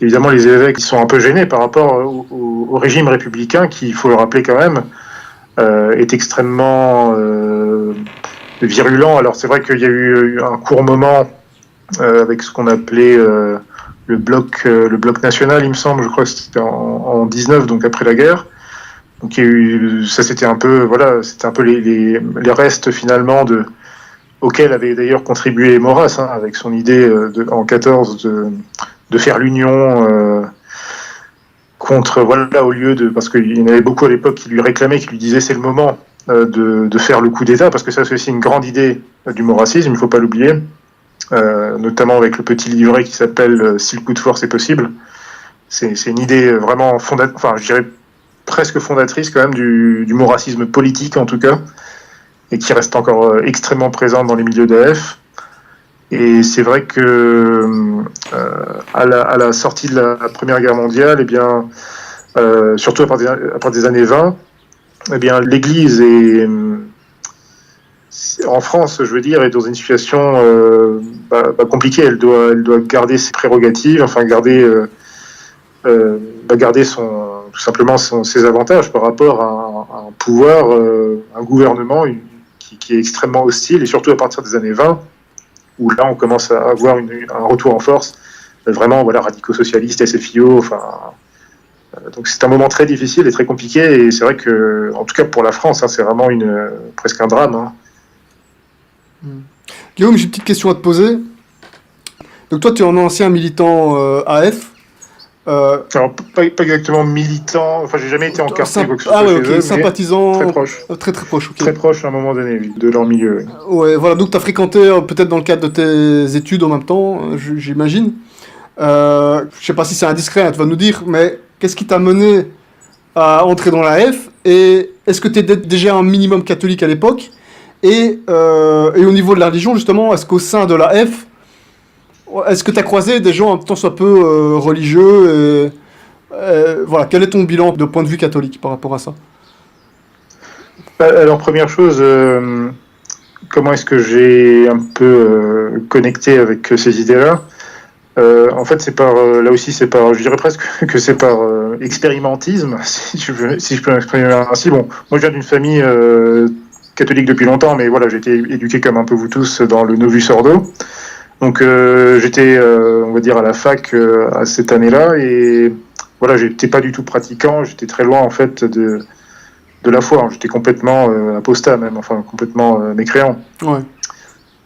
C: évidemment les évêques ils sont un peu gênés par rapport au régime républicain qui, il faut le rappeler quand même, est extrêmement virulent. Alors c'est vrai qu'il y a eu un court moment avec ce qu'on appelait le bloc national, il me semble, je crois que c'était en 19, donc après la guerre. Donc il y a eu, ça c'était un peu, voilà, c'était un peu les restes finalement auquel avait d'ailleurs contribué Maurras, hein, avec son idée en 14 de faire l'union contre, voilà, au lieu de, parce qu'il y en avait beaucoup à l'époque qui lui réclamaient, qui lui disaient c'est le moment de faire le coup d'État, parce que ça c'est aussi une grande idée du maurassisme, il ne faut pas l'oublier, notamment avec le petit livret qui s'appelle Si le coup de force est possible. C'est une idée vraiment enfin je dirais presque fondatrice quand même du maurassisme politique en tout cas, et qui reste encore extrêmement présente dans les milieux d'AF. Et c'est vrai que à la sortie de la Première Guerre mondiale, eh bien, surtout à partir des années 20, eh bien, l'Église en France, je veux dire, est dans une situation compliquée. Elle doit garder ses prérogatives, enfin garder tout simplement ses avantages par rapport à un pouvoir, un gouvernement qui est extrêmement hostile, et surtout à partir des années 20, où là on commence à avoir un retour en force, vraiment voilà, radicaux-socialistes, SFIO, enfin, donc c'est un moment très difficile et très compliqué, et c'est vrai que, en tout cas pour la France, hein, c'est vraiment presque un drame. Hein.
A: Guillaume, j'ai une petite question à te poser. Donc toi, tu es un ancien militant AF.
C: Alors, pas exactement militant, enfin j'ai jamais été en quartier quoi que ce soit chez eux,
A: sympathisant,
C: très proche.
A: Très proche, ok.
C: Très proche à un moment donné, oui, de leur milieu. Oui.
A: Ouais, voilà, donc tu as fréquenté peut-être dans le cadre de tes études en même temps, j'imagine. Je sais pas si c'est indiscret, hein, tu vas nous dire, mais qu'est-ce qui t'a mené à entrer dans l'AF, et est-ce que tu étais déjà un minimum catholique à l'époque, et au niveau de la religion, justement, est-ce qu'au sein de l'AF, est-ce que tu as croisé des gens un tant soit peu religieux, voilà, quel est ton bilan de point de vue catholique par rapport à ça?
C: Alors, première chose, comment est-ce que j'ai un peu connecté avec ces idées-là? En fait, là aussi, je dirais presque que c'est par expérimentisme, si je peux m'exprimer ainsi. Bon, moi, je viens d'une famille catholique depuis longtemps, mais voilà, j'ai été éduqué comme un peu vous tous dans le Novus Ordo. Donc j'étais, on va dire, à la fac à cette année-là, et voilà, j'étais pas du tout pratiquant, j'étais très loin en fait de la foi, j'étais complètement apostat même, enfin complètement mécréant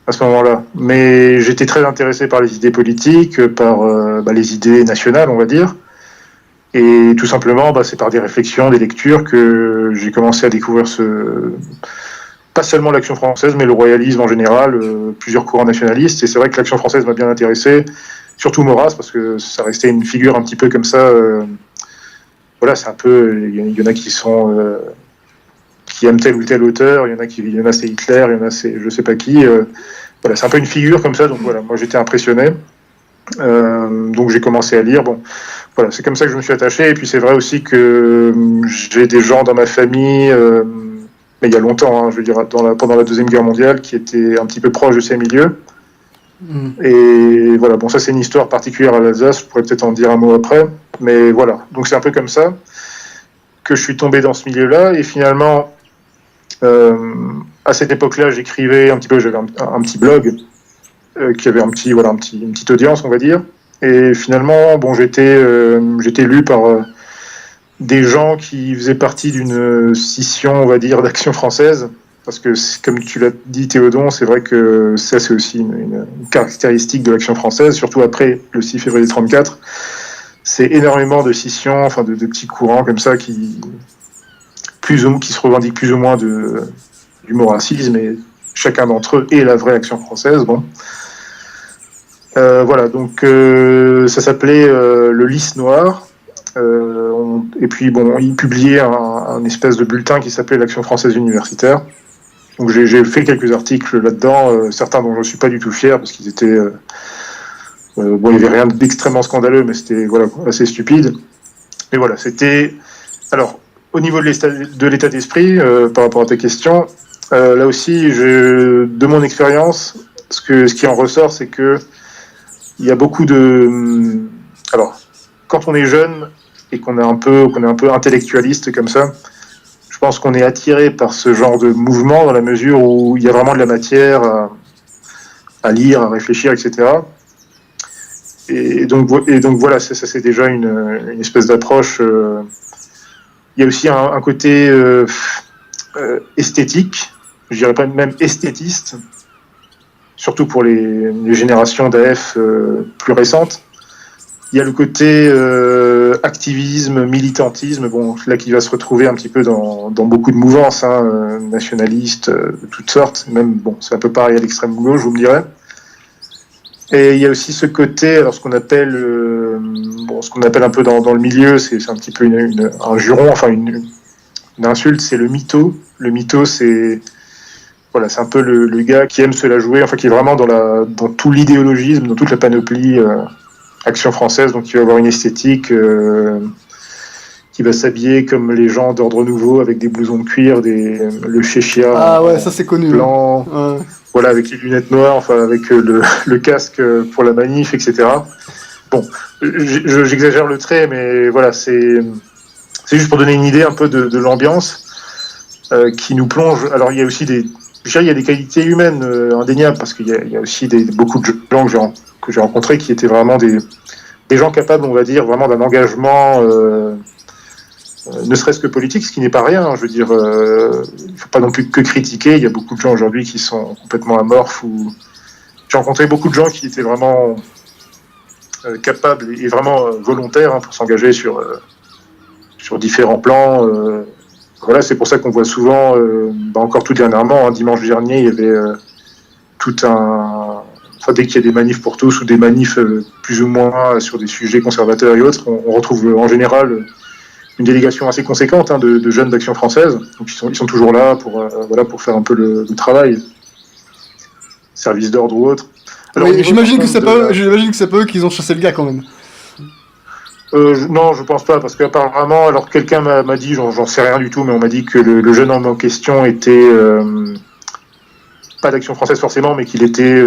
C: à ce moment-là. Mais j'étais très intéressé par les idées politiques, par les idées nationales, on va dire, et tout simplement, c'est par des réflexions, des lectures que j'ai commencé à découvrir pas seulement l'Action française, mais le royalisme en général, plusieurs courants nationalistes. Et c'est vrai que l'Action française m'a bien intéressé, surtout Maurras, parce que ça restait une figure un petit peu comme ça. Voilà, c'est un peu. Il y en a qui aiment tel ou tel auteur, il y en a c'est Hitler, il y en a c'est je sais pas qui. Voilà, c'est un peu une figure comme ça. Donc voilà, moi j'étais impressionné. Donc j'ai commencé à lire. Bon, voilà, c'est comme ça que je me suis attaché. Et puis c'est vrai aussi que j'ai des gens dans ma famille. Mais il y a longtemps, hein, je veux dire, pendant la Deuxième Guerre mondiale, qui était un petit peu proche de ces milieux. Et voilà, bon, ça c'est une histoire particulière à l'Alsace, je pourrais peut-être en dire un mot après, mais voilà, donc c'est un peu comme ça que je suis tombé dans ce milieu-là, et finalement, à cette époque-là, j'écrivais un petit peu, j'avais un petit blog qui avait une petite audience, on va dire, et finalement, bon, j'étais lu par des gens qui faisaient partie d'une scission, on va dire, d'Action française, parce que, comme tu l'as dit, Théodon, c'est vrai que ça, c'est aussi une caractéristique de l'Action française, surtout après le 6 février 1934. C'est énormément de scissions, enfin de petits courants comme ça qui se revendiquent plus ou moins du maurassisme, et chacun d'entre eux est la vraie Action française. Bon. Voilà, donc ça s'appelait le Lys Noir. Et puis bon, il publiait un espèce de bulletin qui s'appelait l'Action française universitaire. Donc j'ai fait quelques articles là-dedans, certains dont je ne suis pas du tout fier parce qu'ils étaient bon, il n'y avait rien d'extrêmement scandaleux, mais c'était voilà, assez stupide. Mais voilà, c'était alors au niveau de l'état d'esprit par rapport à ta question, Là aussi, de mon expérience, ce qui en ressort, c'est que il y a beaucoup de... Alors, quand on est jeune et qu'on est un peu intellectualiste comme ça, je pense qu'on est attiré par ce genre de mouvement dans la mesure où il y a vraiment de la matière à lire, à réfléchir, etc. Et donc voilà, ça c'est déjà une espèce d'approche. Il y a aussi un côté esthétique, je dirais pas même esthétiste, surtout pour les générations d'AF plus récentes. Il y a le côté activisme, militantisme, bon, là qui va se retrouver un petit peu dans beaucoup de mouvances nationalistes de toutes sortes, même bon, c'est un peu pareil à l'extrême gauche, vous me direz. Et il y a aussi ce côté, alors ce qu'on appelle un peu dans le milieu, c'est un petit peu un juron, enfin une insulte, c'est le mytho. Le mytho, c'est un peu le gars qui aime se la jouer, enfin qui est vraiment dans tout l'idéologisme, dans toute la panoplie Action française, donc il va avoir une esthétique qui va s'habiller comme les gens d'ordre nouveau avec des blousons de cuir, le chéchia
A: Ah ouais, ça c'est connu.
C: blanc.
A: Ouais.
C: Voilà, avec les lunettes noires, enfin avec le casque pour la manif, etc. Bon, j'exagère le trait, mais voilà, c'est juste pour donner une idée un peu de l'ambiance qui nous plonge. Alors il y a aussi il y a des qualités humaines indéniables, parce qu'il y a aussi beaucoup de gens que j'ai rencontrés qui étaient vraiment des gens capables, on va dire, vraiment d'un engagement ne serait-ce que politique, ce qui n'est pas rien. Je veux dire, il ne faut pas non plus que critiquer. Il y a beaucoup de gens aujourd'hui qui sont complètement amorphes. J'ai rencontré beaucoup de gens qui étaient vraiment capables et vraiment volontaires pour s'engager sur différents plans. Voilà, c'est pour ça qu'on voit souvent, encore tout dernièrement, dimanche dernier, il y avait dès qu'il y a des manifs pour tous ou des manifs plus ou moins sur des sujets conservateurs et autres, on retrouve en général une délégation assez conséquente de jeunes d'Action française. Donc ils sont toujours là pour faire un peu le travail, service d'ordre ou autre. Alors,
A: mais j'imagine que c'est pas eux qu'ils ont chassé le gars quand même.
C: Non, je pense pas, parce qu'apparemment, alors quelqu'un m'a dit, j'en sais rien du tout, mais on m'a dit que le jeune homme en question était pas d'Action française forcément, mais qu'il était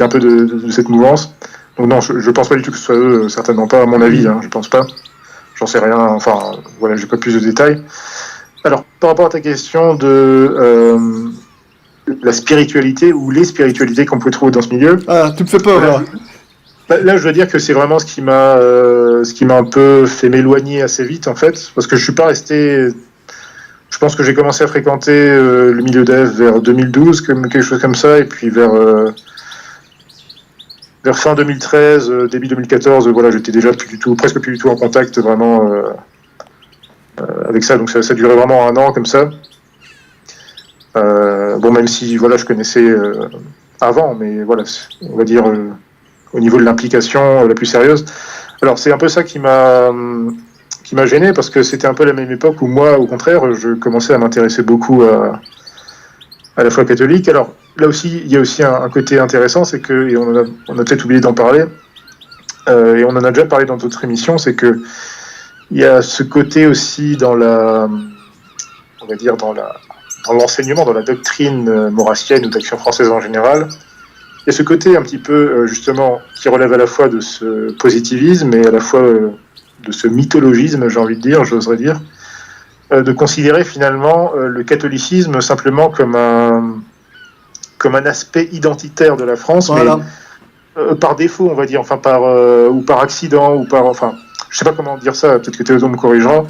C: un peu de cette mouvance. Donc non, je pense pas du tout que ce soit eux, certainement pas, à mon avis, je pense pas. J'en sais rien, enfin, voilà, j'ai pas plus de détails. Alors, par rapport à ta question de la spiritualité ou les spiritualités qu'on peut trouver dans ce milieu.
A: Ah, tu me fais peur, là.
C: Là, je dois dire que c'est vraiment ce qui m'a un peu fait m'éloigner assez vite, en fait, parce que je suis pas resté. Je pense que j'ai commencé à fréquenter le milieu d'EF vers 2012, quelque chose comme ça, et puis vers fin 2013, début 2014, voilà, j'étais déjà presque plus du tout en contact vraiment avec ça, donc ça durait vraiment un an comme ça. Bon, même si voilà, je connaissais avant, mais voilà, on va dire au niveau de l'implication la plus sérieuse. Alors c'est un peu ça qui m'a gêné, parce que c'était un peu la même époque où moi, au contraire, je commençais à m'intéresser beaucoup à la foi catholique. Alors là aussi, il y a aussi un côté intéressant, c'est que, et on a peut-être oublié d'en parler, et on en a déjà parlé dans d'autres émissions, c'est que il y a ce côté aussi dans l'enseignement, dans la doctrine maurassienne ou d'Action française en général. Il y a ce côté un petit peu, justement, qui relève à la fois de ce positivisme et à la fois de ce mythologisme, j'ai envie de dire, j'oserais dire, de considérer finalement le catholicisme simplement comme un aspect identitaire de la France, voilà. Mais par défaut, on va dire, enfin ou par accident, je sais pas comment dire ça, peut-être que Théodore me corrigera.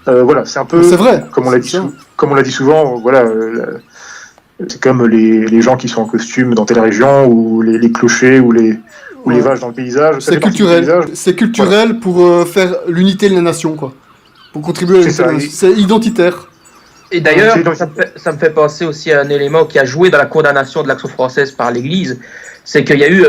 C: Voilà, c'est un peu,
A: c'est vrai,
C: comme on l'a dit souvent, voilà, c'est comme les gens qui sont en costume dans telle région, ou les clochers, ou les vaches dans le paysage.
A: C'est culturel, voilà. Pour faire l'unité de la nation, quoi. Pour contribuer à l'unité de la nation. C'est identitaire.
B: Et d'ailleurs, ça me fait penser aussi à un élément qui a joué dans la condamnation de l'Action française par l'Église. C'est qu'il y a eu,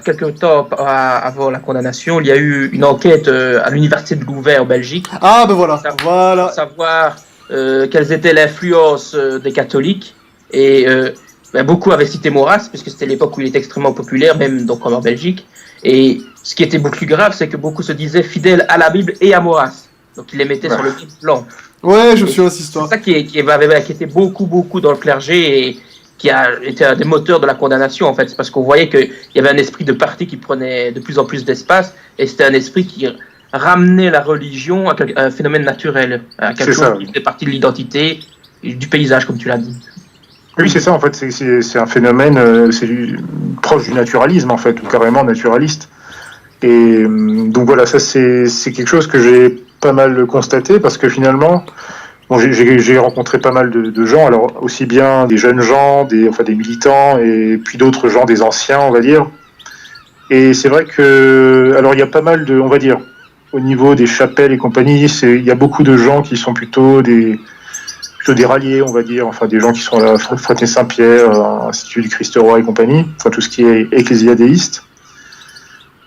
B: quelques temps avant la condamnation, il y a eu une enquête à l'université de Louvain en Belgique.
A: Ah, ben voilà.
B: Pour savoir quelles étaient l'influence des catholiques. Et beaucoup avaient cité Maurras, puisque c'était l'époque où il était extrêmement populaire, même donc en Belgique. Et ce qui était beaucoup plus grave, c'est que beaucoup se disaient fidèles à la Bible et à Maurras. Donc il les mettait sur le même plan.
A: Ouais, je me souviens de cette histoire.
B: C'est ça qui avait inquiété beaucoup dans le clergé et qui a été un des moteurs de la condamnation, en fait. C'est parce qu'on voyait qu'il y avait un esprit de parti qui prenait de plus en plus d'espace, et c'était un esprit qui ramenait la religion à un phénomène naturel, à quelque chose qui fait partie de l'identité et du paysage, comme tu l'as dit.
C: Oui, c'est ça, en fait, c'est un phénomène proche du naturalisme, en fait, ou carrément naturaliste. Et donc voilà, ça c'est quelque chose que j'ai pas mal constaté, parce que finalement, bon, j'ai rencontré pas mal de gens, alors aussi bien des jeunes gens, des militants, et puis d'autres gens, des anciens, on va dire. Et c'est vrai que, alors il y a pas mal on va dire, au niveau des chapelles et compagnie, il y a beaucoup de gens qui sont plutôt des ralliés, on va dire, enfin des gens qui sont à la Fraternité Saint-Pierre, Institut du Christ-Roi et compagnie, enfin tout ce qui est ecclésiadéiste.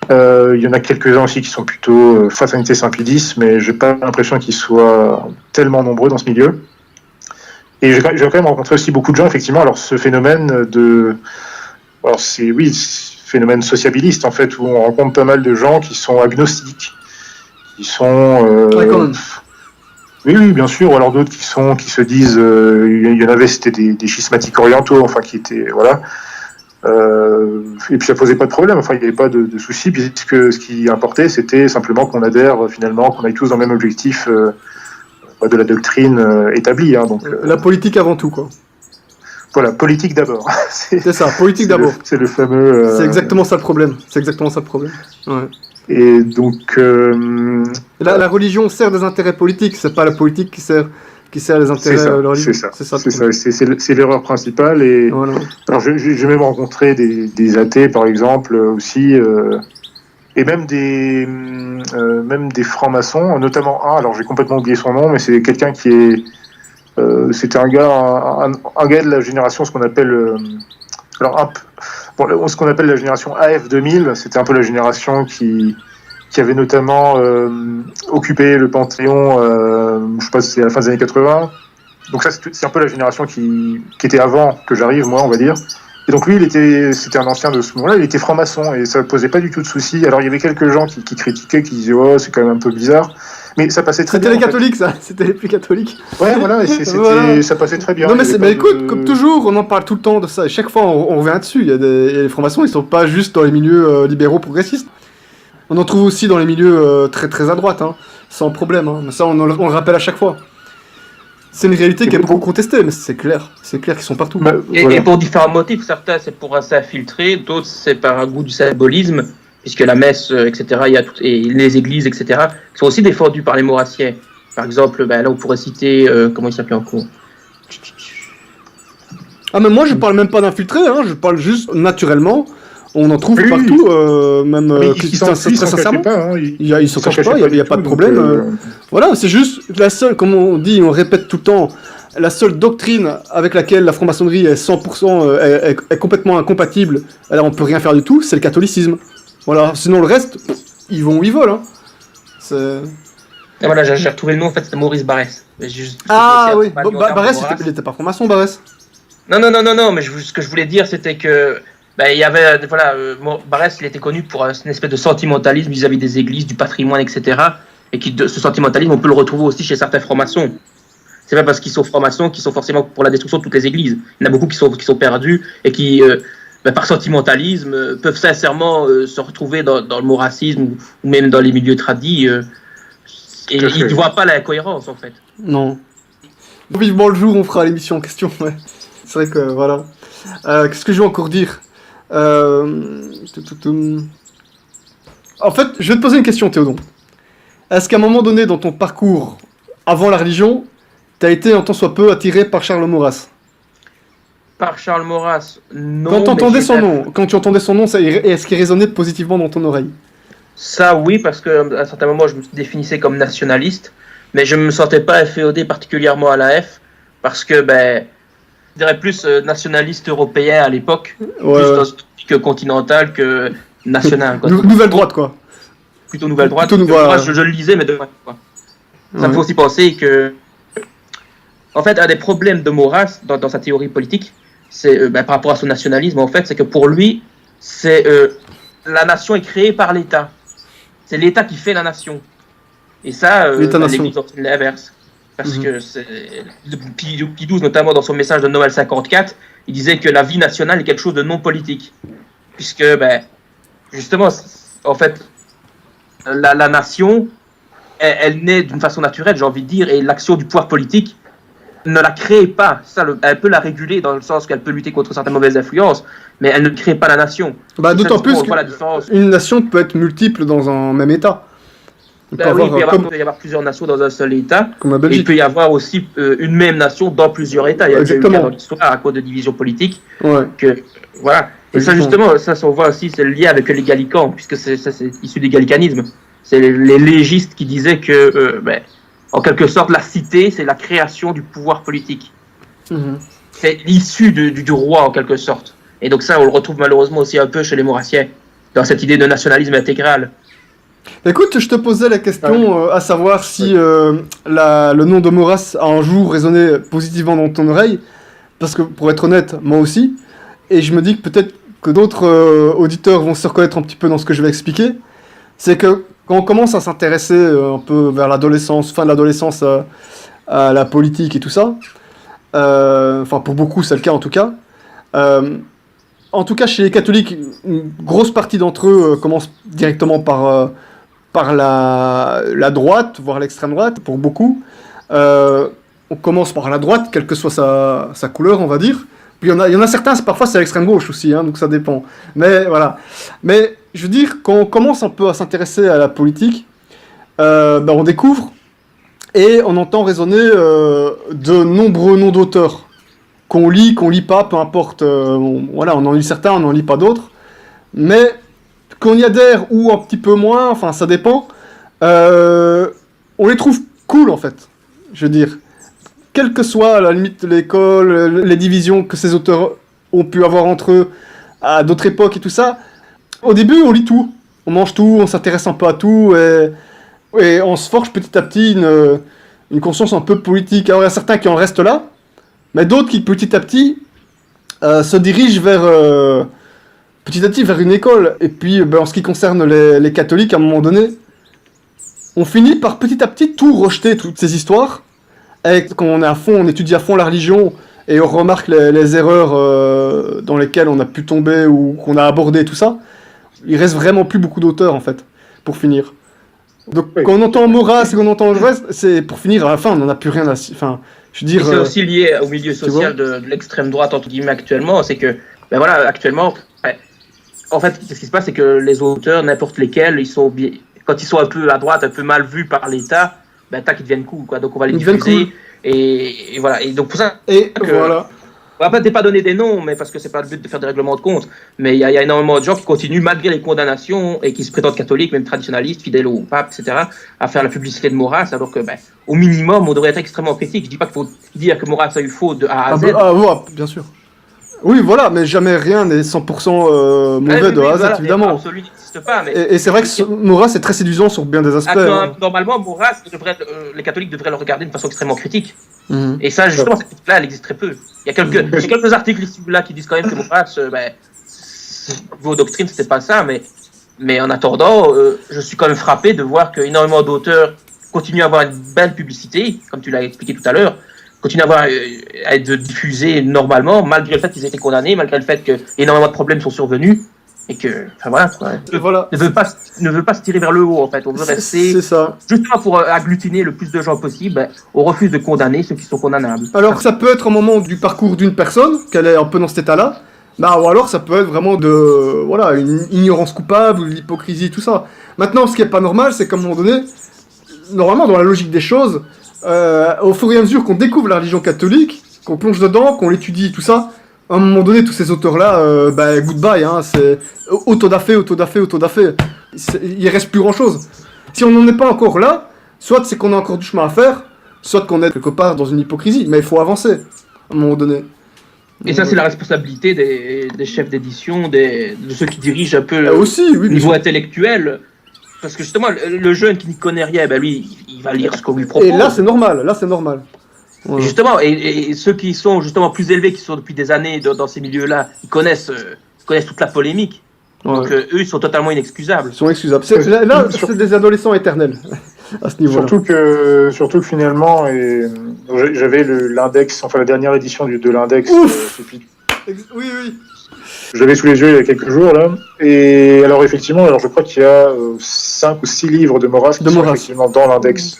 C: Il y en a quelques-uns aussi qui sont plutôt Fraternité Saint-Pédis, mais j'ai pas l'impression qu'ils soient tellement nombreux dans ce milieu. Et j'ai quand même rencontré aussi beaucoup de gens, effectivement. Alors ce phénomène phénomène sociabiliste en fait, où on rencontre pas mal de gens qui sont agnostiques, qui sont oui, bien sûr, ou alors d'autres qui se disent, il y en avait, c'était des schismatiques orientaux, enfin qui étaient, voilà. Et puis ça posait pas de problème, enfin il n'y avait pas de souci, puisque ce qui importait, c'était simplement qu'on adhère finalement, qu'on aille tous dans le même objectif de la doctrine établie. Hein, donc,
A: la politique avant tout, quoi.
C: Voilà, politique d'abord.
A: C'est ça, politique d'abord.
C: C'est le fameux.
A: C'est exactement ça le problème. C'est exactement ça le problème. Ouais.
C: Et donc.
A: La religion sert des intérêts politiques, c'est pas la politique qui sert les intérêts de la religion.
C: C'est l'erreur principale. Et
A: voilà. Alors
C: j'ai même rencontré des athées, par exemple, aussi, et même des francs-maçons, notamment un. Alors j'ai complètement oublié son nom, mais c'est quelqu'un qui est. C'était un gars de la génération, ce qu'on appelle. Ce qu'on appelle la génération AF 2000, c'était un peu la génération qui avait notamment occupé le Panthéon, je sais pas si c'est à la fin des années 80. Donc ça, c'est un peu la génération qui était avant que j'arrive, moi, on va dire. Et donc lui, c'était un ancien de ce moment-là, il était franc-maçon, et ça posait pas du tout de soucis. Alors il y avait quelques gens qui critiquaient, qui disaient « Oh, c'est quand même un peu bizarre ». Mais ça passait très bien.
A: C'était les catholiques, ça. C'était les plus catholiques.
C: Ouais, voilà, et ça passait très bien.
A: Non, mais écoute, comme toujours, on en parle tout le temps de ça. Et chaque fois, on revient dessus. Il y a les francs-maçons, ils sont pas juste dans les milieux libéraux progressistes. On en trouve aussi dans les milieux très très à droite, hein, sans problème. Hein. Mais ça, on le rappelle à chaque fois. C'est une réalité qui est beaucoup contestée, mais c'est clair qu'ils sont partout.
B: Et pour différents motifs, certains c'est pour s'infiltrer, d'autres c'est par un goût du symbolisme, puisque la messe, etc., et les églises, etc., sont aussi défendues par les maurassiens. Par exemple, là on pourrait citer, comment il s'appelait encore ?
A: Ah, mais moi je parle même pas d'infiltrer, hein, je parle juste naturellement. On en trouve partout, même
C: très sincèrement.
A: Ils s'en cachent pas, il n'y a pas de problème. Voilà, c'est juste la seule, comme on dit, on répète tout le temps, la seule doctrine avec laquelle la franc-maçonnerie est 100%, est complètement incompatible, alors on peut rien faire du tout, c'est le catholicisme. Voilà, sinon le reste, ils vont où ils veulent. Hein.
B: Et voilà, j'ai retrouvé le nom, en fait, c'était Maurice Barrès.
A: Oui, Barrès, il était pas franc-maçon, Barrès.
B: Non, mais ce que je voulais dire, c'était que il y avait, Barrès, il était connu pour une espèce de sentimentalisme vis-à-vis des églises, du patrimoine, etc. Et ce sentimentalisme, on peut le retrouver aussi chez certains francs-maçons. C'est pas parce qu'ils sont francs-maçons qu'ils sont forcément pour la destruction de toutes les églises. Il y en a beaucoup qui sont perdus et qui, par sentimentalisme, peuvent sincèrement se retrouver dans le maurassisme ou même dans les milieux tradis. Et ils ne voient pas l'incohérence, en fait.
A: Non. Vivement le jour, on fera l'émission en question. Ouais. C'est vrai que, voilà. Qu'est-ce que je vais encore dire ? En fait, je vais te poser une question, Théodon. Est-ce qu'à un moment donné dans ton parcours avant la religion, t'as été en tant soit peu attiré par Charles Maurras ?
B: Par Charles Maurras, non.
A: Quand tu entendais son nom, est-ce qu'il résonnait positivement dans ton oreille ?
B: Ça, oui, parce qu'à un certain moment, je me définissais comme nationaliste, mais je ne me sentais pas féodé particulièrement à l'AF, parce que, je dirais plus nationaliste européen à l'époque, plus dans une optique continentale que nationale.
A: Nouvelle droite, quoi.
B: Plutôt nouvelle droite. Je le lisais, mais de droite, quoi. Ça me fait aussi penser que, en fait, un des problèmes de Maurras dans sa théorie politique, c'est par rapport à son nationalisme, en fait, c'est que pour lui, la nation est créée par l'État. C'est l'État qui fait la nation. Et ça,
A: L'État-nation.
B: l'Église enseigne l'inverse. Parce que Pie XII, notamment dans son message de Noël 54, il disait que la vie nationale est quelque chose de non politique. Puisque, justement, en fait, la nation, elle naît d'une façon naturelle, j'ai envie de dire, et l'action du pouvoir politique ne la crée pas. Elle peut la réguler dans le sens qu'elle peut lutter contre certaines mauvaises influences, mais elle ne crée pas la nation.
A: D'autant plus
B: différence.
A: qu'une nation peut être multiple dans un même État.
B: Il peut y avoir plusieurs nations dans un seul État.
A: Comme la
B: Et
A: Belgique.
B: il peut y avoir aussi une même nation dans plusieurs États. Il y a eu dans l'histoire à cause de divisions politiques. Voilà. Et ça, justement, ça, on voit aussi, c'est le lien avec les gallicans, puisque c'est issu du gallicanisme. C'est les légistes qui disaient que, en quelque sorte, la cité, c'est la création du pouvoir politique. C'est l'issue du roi, en quelque sorte. Et donc ça, on le retrouve malheureusement aussi un peu chez les Maurassiens, dans cette idée de nationalisme intégral.
A: Écoute, je te posais la question à savoir si le nom de Maurras a un jour résonné positivement dans ton oreille, parce que pour être honnête, moi aussi, et je me dis que peut-être que d'autres auditeurs vont se reconnaître un petit peu dans ce que je vais expliquer, c'est que quand on commence à s'intéresser un peu vers l'adolescence, fin de l'adolescence à la politique et tout ça, enfin pour beaucoup c'est le cas en tout cas, en tout cas chez les catholiques, une grosse partie d'entre eux commence directement par la droite, voire l'extrême droite, pour beaucoup. On commence par la droite, quelle que soit sa couleur, on va dire. Puis il y en a certains, parfois c'est l'extrême gauche aussi, hein, donc ça dépend. Mais voilà. Mais je veux dire, quand on commence un peu à s'intéresser à la politique, on découvre et on entend résonner de nombreux noms d'auteurs qu'on lit pas, peu importe. Voilà, on en lit certains, on n'en lit pas d'autres. Mais qu'on y adhère ou un petit peu moins, enfin ça dépend, on les trouve cool en fait, je veux dire. Quelle que soit à la limite l'école, les divisions que ces auteurs ont pu avoir entre eux à d'autres époques et tout ça, au début on lit tout, on mange tout, on s'intéresse un peu à tout et on se forge petit à petit une conscience un peu politique. Alors il y a certains qui en restent là, mais d'autres qui petit à petit se dirigent petit à petit vers une école. Et puis en ce qui concerne les catholiques, à un moment donné, on finit par petit à petit tout rejeter, toutes ces histoires. Et quand on est à fond, on étudie à fond la religion et on remarque les erreurs dans lesquelles on a pu tomber ou qu'on a abordé tout ça, il reste vraiment plus beaucoup d'auteurs en fait, pour finir. Donc quand on entend Maurras et qu'on entend le reste, c'est pour finir à la fin, on n'en a plus rien à... Enfin, je veux dire...
B: C'est aussi lié au milieu social de l'extrême droite, entre guillemets, actuellement, c'est que, actuellement, en fait, ce qui se passe, c'est que les auteurs, n'importe lesquels, quand ils sont un peu à droite, un peu mal vus par l'État, tac, ils deviennent cool, quoi. Donc on va les diffuser, cool. et voilà. Et donc pour ça,
A: voilà.
B: On va peut-être pas donner des noms, mais parce que c'est pas le but de faire des règlements de compte. Mais il y a énormément de gens qui continuent, malgré les condamnations, et qui se prétendent catholiques, même traditionnalistes, fidèles au pape, etc., à faire la publicité de Maurras, alors que, au minimum, on devrait être extrêmement critique. Je dis pas qu'il faut dire que Maurras a eu faux de A à Z.
A: Bien sûr. Oui, voilà, mais jamais rien n'est 100% mauvais de A à Z, évidemment.
B: L'absolu n'existe pas. Mais
A: et c'est vrai que Maurras est très séduisant sur bien des aspects.
B: Normalement, Maurras, les catholiques devraient le regarder de façon extrêmement critique. Et ça, justement, cette critique-là, elle existe très peu. Il y a quelques articles ici ou là qui disent quand même que Maurras, vos doctrines, c'était pas ça, mais en attendant, je suis quand même frappé de voir qu'énormément d'auteurs continuent à avoir une belle publicité, comme tu l'as expliqué tout à l'heure, continuent à être diffusés normalement, malgré le fait qu'ils aient été condamnés, malgré le fait qu'énormément de problèmes sont survenus, et que, voilà, quoi. Ne veut pas se tirer vers le haut, en fait. On veut rester, justement pour agglutiner le plus de gens possible, on refuse de condamner ceux qui sont condamnables.
A: Alors, ça peut être un moment du parcours d'une personne, qu'elle est un peu dans cet état-là, ou alors ça peut être vraiment une ignorance coupable, ou de l'hypocrisie, tout ça. Maintenant, ce qui est pas normal, c'est qu'à un moment donné, normalement, dans la logique des choses, au fur et à mesure qu'on découvre la religion catholique, qu'on plonge dedans, qu'on l'étudie, tout ça, à un moment donné, tous ces auteurs-là, goodbye, hein, c'est autodafé. Il reste plus grand-chose. Si on n'en est pas encore là, soit c'est qu'on a encore du chemin à faire, soit qu'on est quelque part dans une hypocrisie, mais il faut avancer, à un moment donné.
B: Et ça, c'est la responsabilité des chefs d'édition, de ceux qui dirigent un peu
A: le
B: niveau intellectuel. Parce que justement, le jeune qui n'y connaît rien, lui, il va lire ce qu'on lui propose.
A: Et là, c'est normal.
B: Voilà. Justement, et ceux qui sont justement plus élevés, qui sont depuis des années dans ces milieux-là, ils connaissent toute la polémique. Donc eux, ils sont totalement inexcusables.
A: C'est des adolescents éternels. à ce niveau-là.
C: Surtout que finalement, j'avais l'index, enfin la dernière édition de l'index.
A: Oui.
C: Je l'avais sous les yeux il y a quelques jours là. Et alors effectivement, je crois qu'il y a 5 ou 6 livres de Maurras qui sont effectivement dans l'index.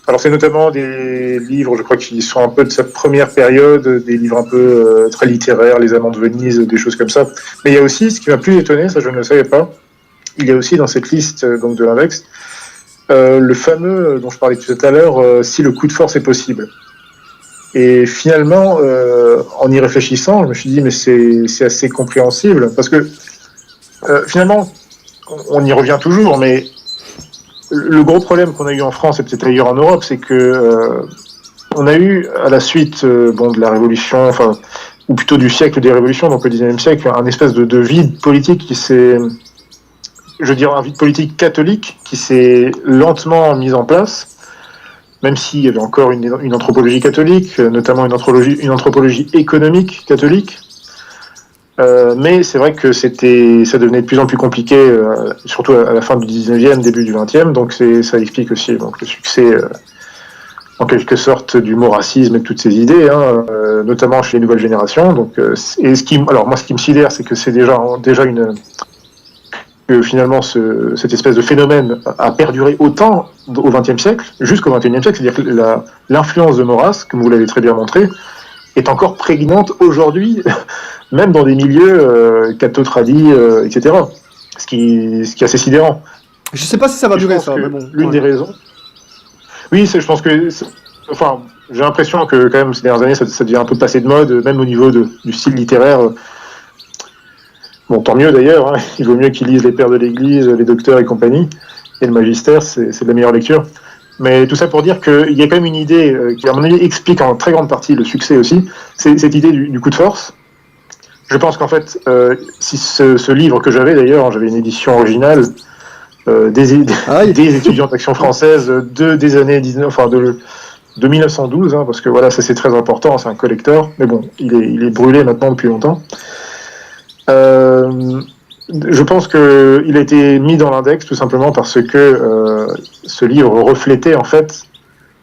C: Alors c'est notamment des livres, je crois, qui sont un peu de cette première période, des livres un peu très littéraires, Les Amants de Venise, des choses comme ça. Mais il y a aussi, ce qui m'a plus étonné, ça je ne le savais pas, il y a aussi dans cette liste donc de l'index, le fameux dont je parlais tout à l'heure, si le coup de force est possible. Et finalement, en y réfléchissant, je me suis dit, mais c'est assez compréhensible, parce que finalement, on y revient toujours, mais le gros problème qu'on a eu en France et peut-être ailleurs en Europe, c'est que on a eu, à la suite de la Révolution, ou plutôt du siècle des révolutions, donc le 19e siècle, un espèce de vide politique qui s'est, un vide politique catholique qui s'est lentement mis en place, même s'il y avait encore une anthropologie catholique, notamment une anthropologie économique catholique. Mais c'est vrai que ça devenait de plus en plus compliqué, surtout à la fin du 19e, début du 20e, donc ça explique aussi donc, le succès, en quelque sorte, du maurassisme et de toutes ces idées, notamment chez les nouvelles générations. Donc, ce qui me sidère, c'est que c'est déjà que finalement cette espèce de phénomène a perduré autant au XXe siècle, jusqu'au XXIe siècle, c'est-à-dire que l'influence de Maurras, comme vous l'avez très bien montré, est encore prégnante aujourd'hui, même dans des milieux catho-tradis, etc. Ce qui est assez sidérant.
A: Je sais pas si ça va durer, ça, mais bon.
C: L'une des raisons... Oui, je pense que... j'ai l'impression que quand même, ces dernières années, ça devient un peu passé de mode, même au niveau du style littéraire. Bon, tant mieux d'ailleurs, il vaut mieux qu'ils lisent les pères de l'Église, les docteurs et compagnie, et le magistère, c'est de la meilleure lecture. Mais tout ça pour dire qu'il y a quand même une idée qui, à mon avis, explique en très grande partie le succès aussi, c'est cette idée du coup de force. Je pense qu'en fait, si ce livre que j'avais d'ailleurs, j'avais une édition originale des étudiants d'Action française des années de 1912, parce que voilà, ça c'est très important, c'est un collector, mais bon, il est brûlé maintenant depuis longtemps. Je pense qu'il a été mis dans l'index tout simplement parce que ce livre reflétait en fait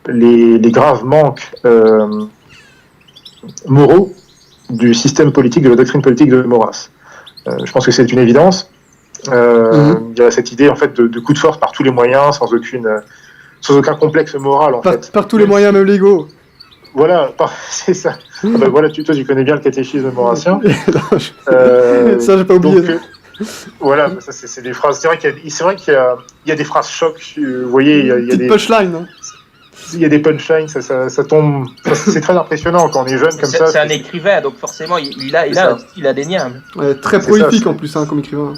C: les graves manques moraux du système politique, de la doctrine politique de Maurras. Je pense que c'est une évidence. Il y a cette idée en fait de coup de force par tous les moyens, sans aucun complexe moral en fait.
A: Par tous les moyens, même légaux.
C: Voilà, c'est ça. Voilà, toi tu connais bien le catéchisme maurassien.
A: Ça j'ai pas oublié.
C: Donc, voilà, ça, c'est des phrases. C'est vrai qu'il y a des phrases chocs. Vous voyez, il y a des
A: punchlines. Hein.
C: Il y a des punchlines, ça tombe. C'est très impressionnant quand on est jeune comme ça.
B: C'est un écrivain, donc forcément il a des niams.
A: Ouais, très prolifique en plus, comme écrivain.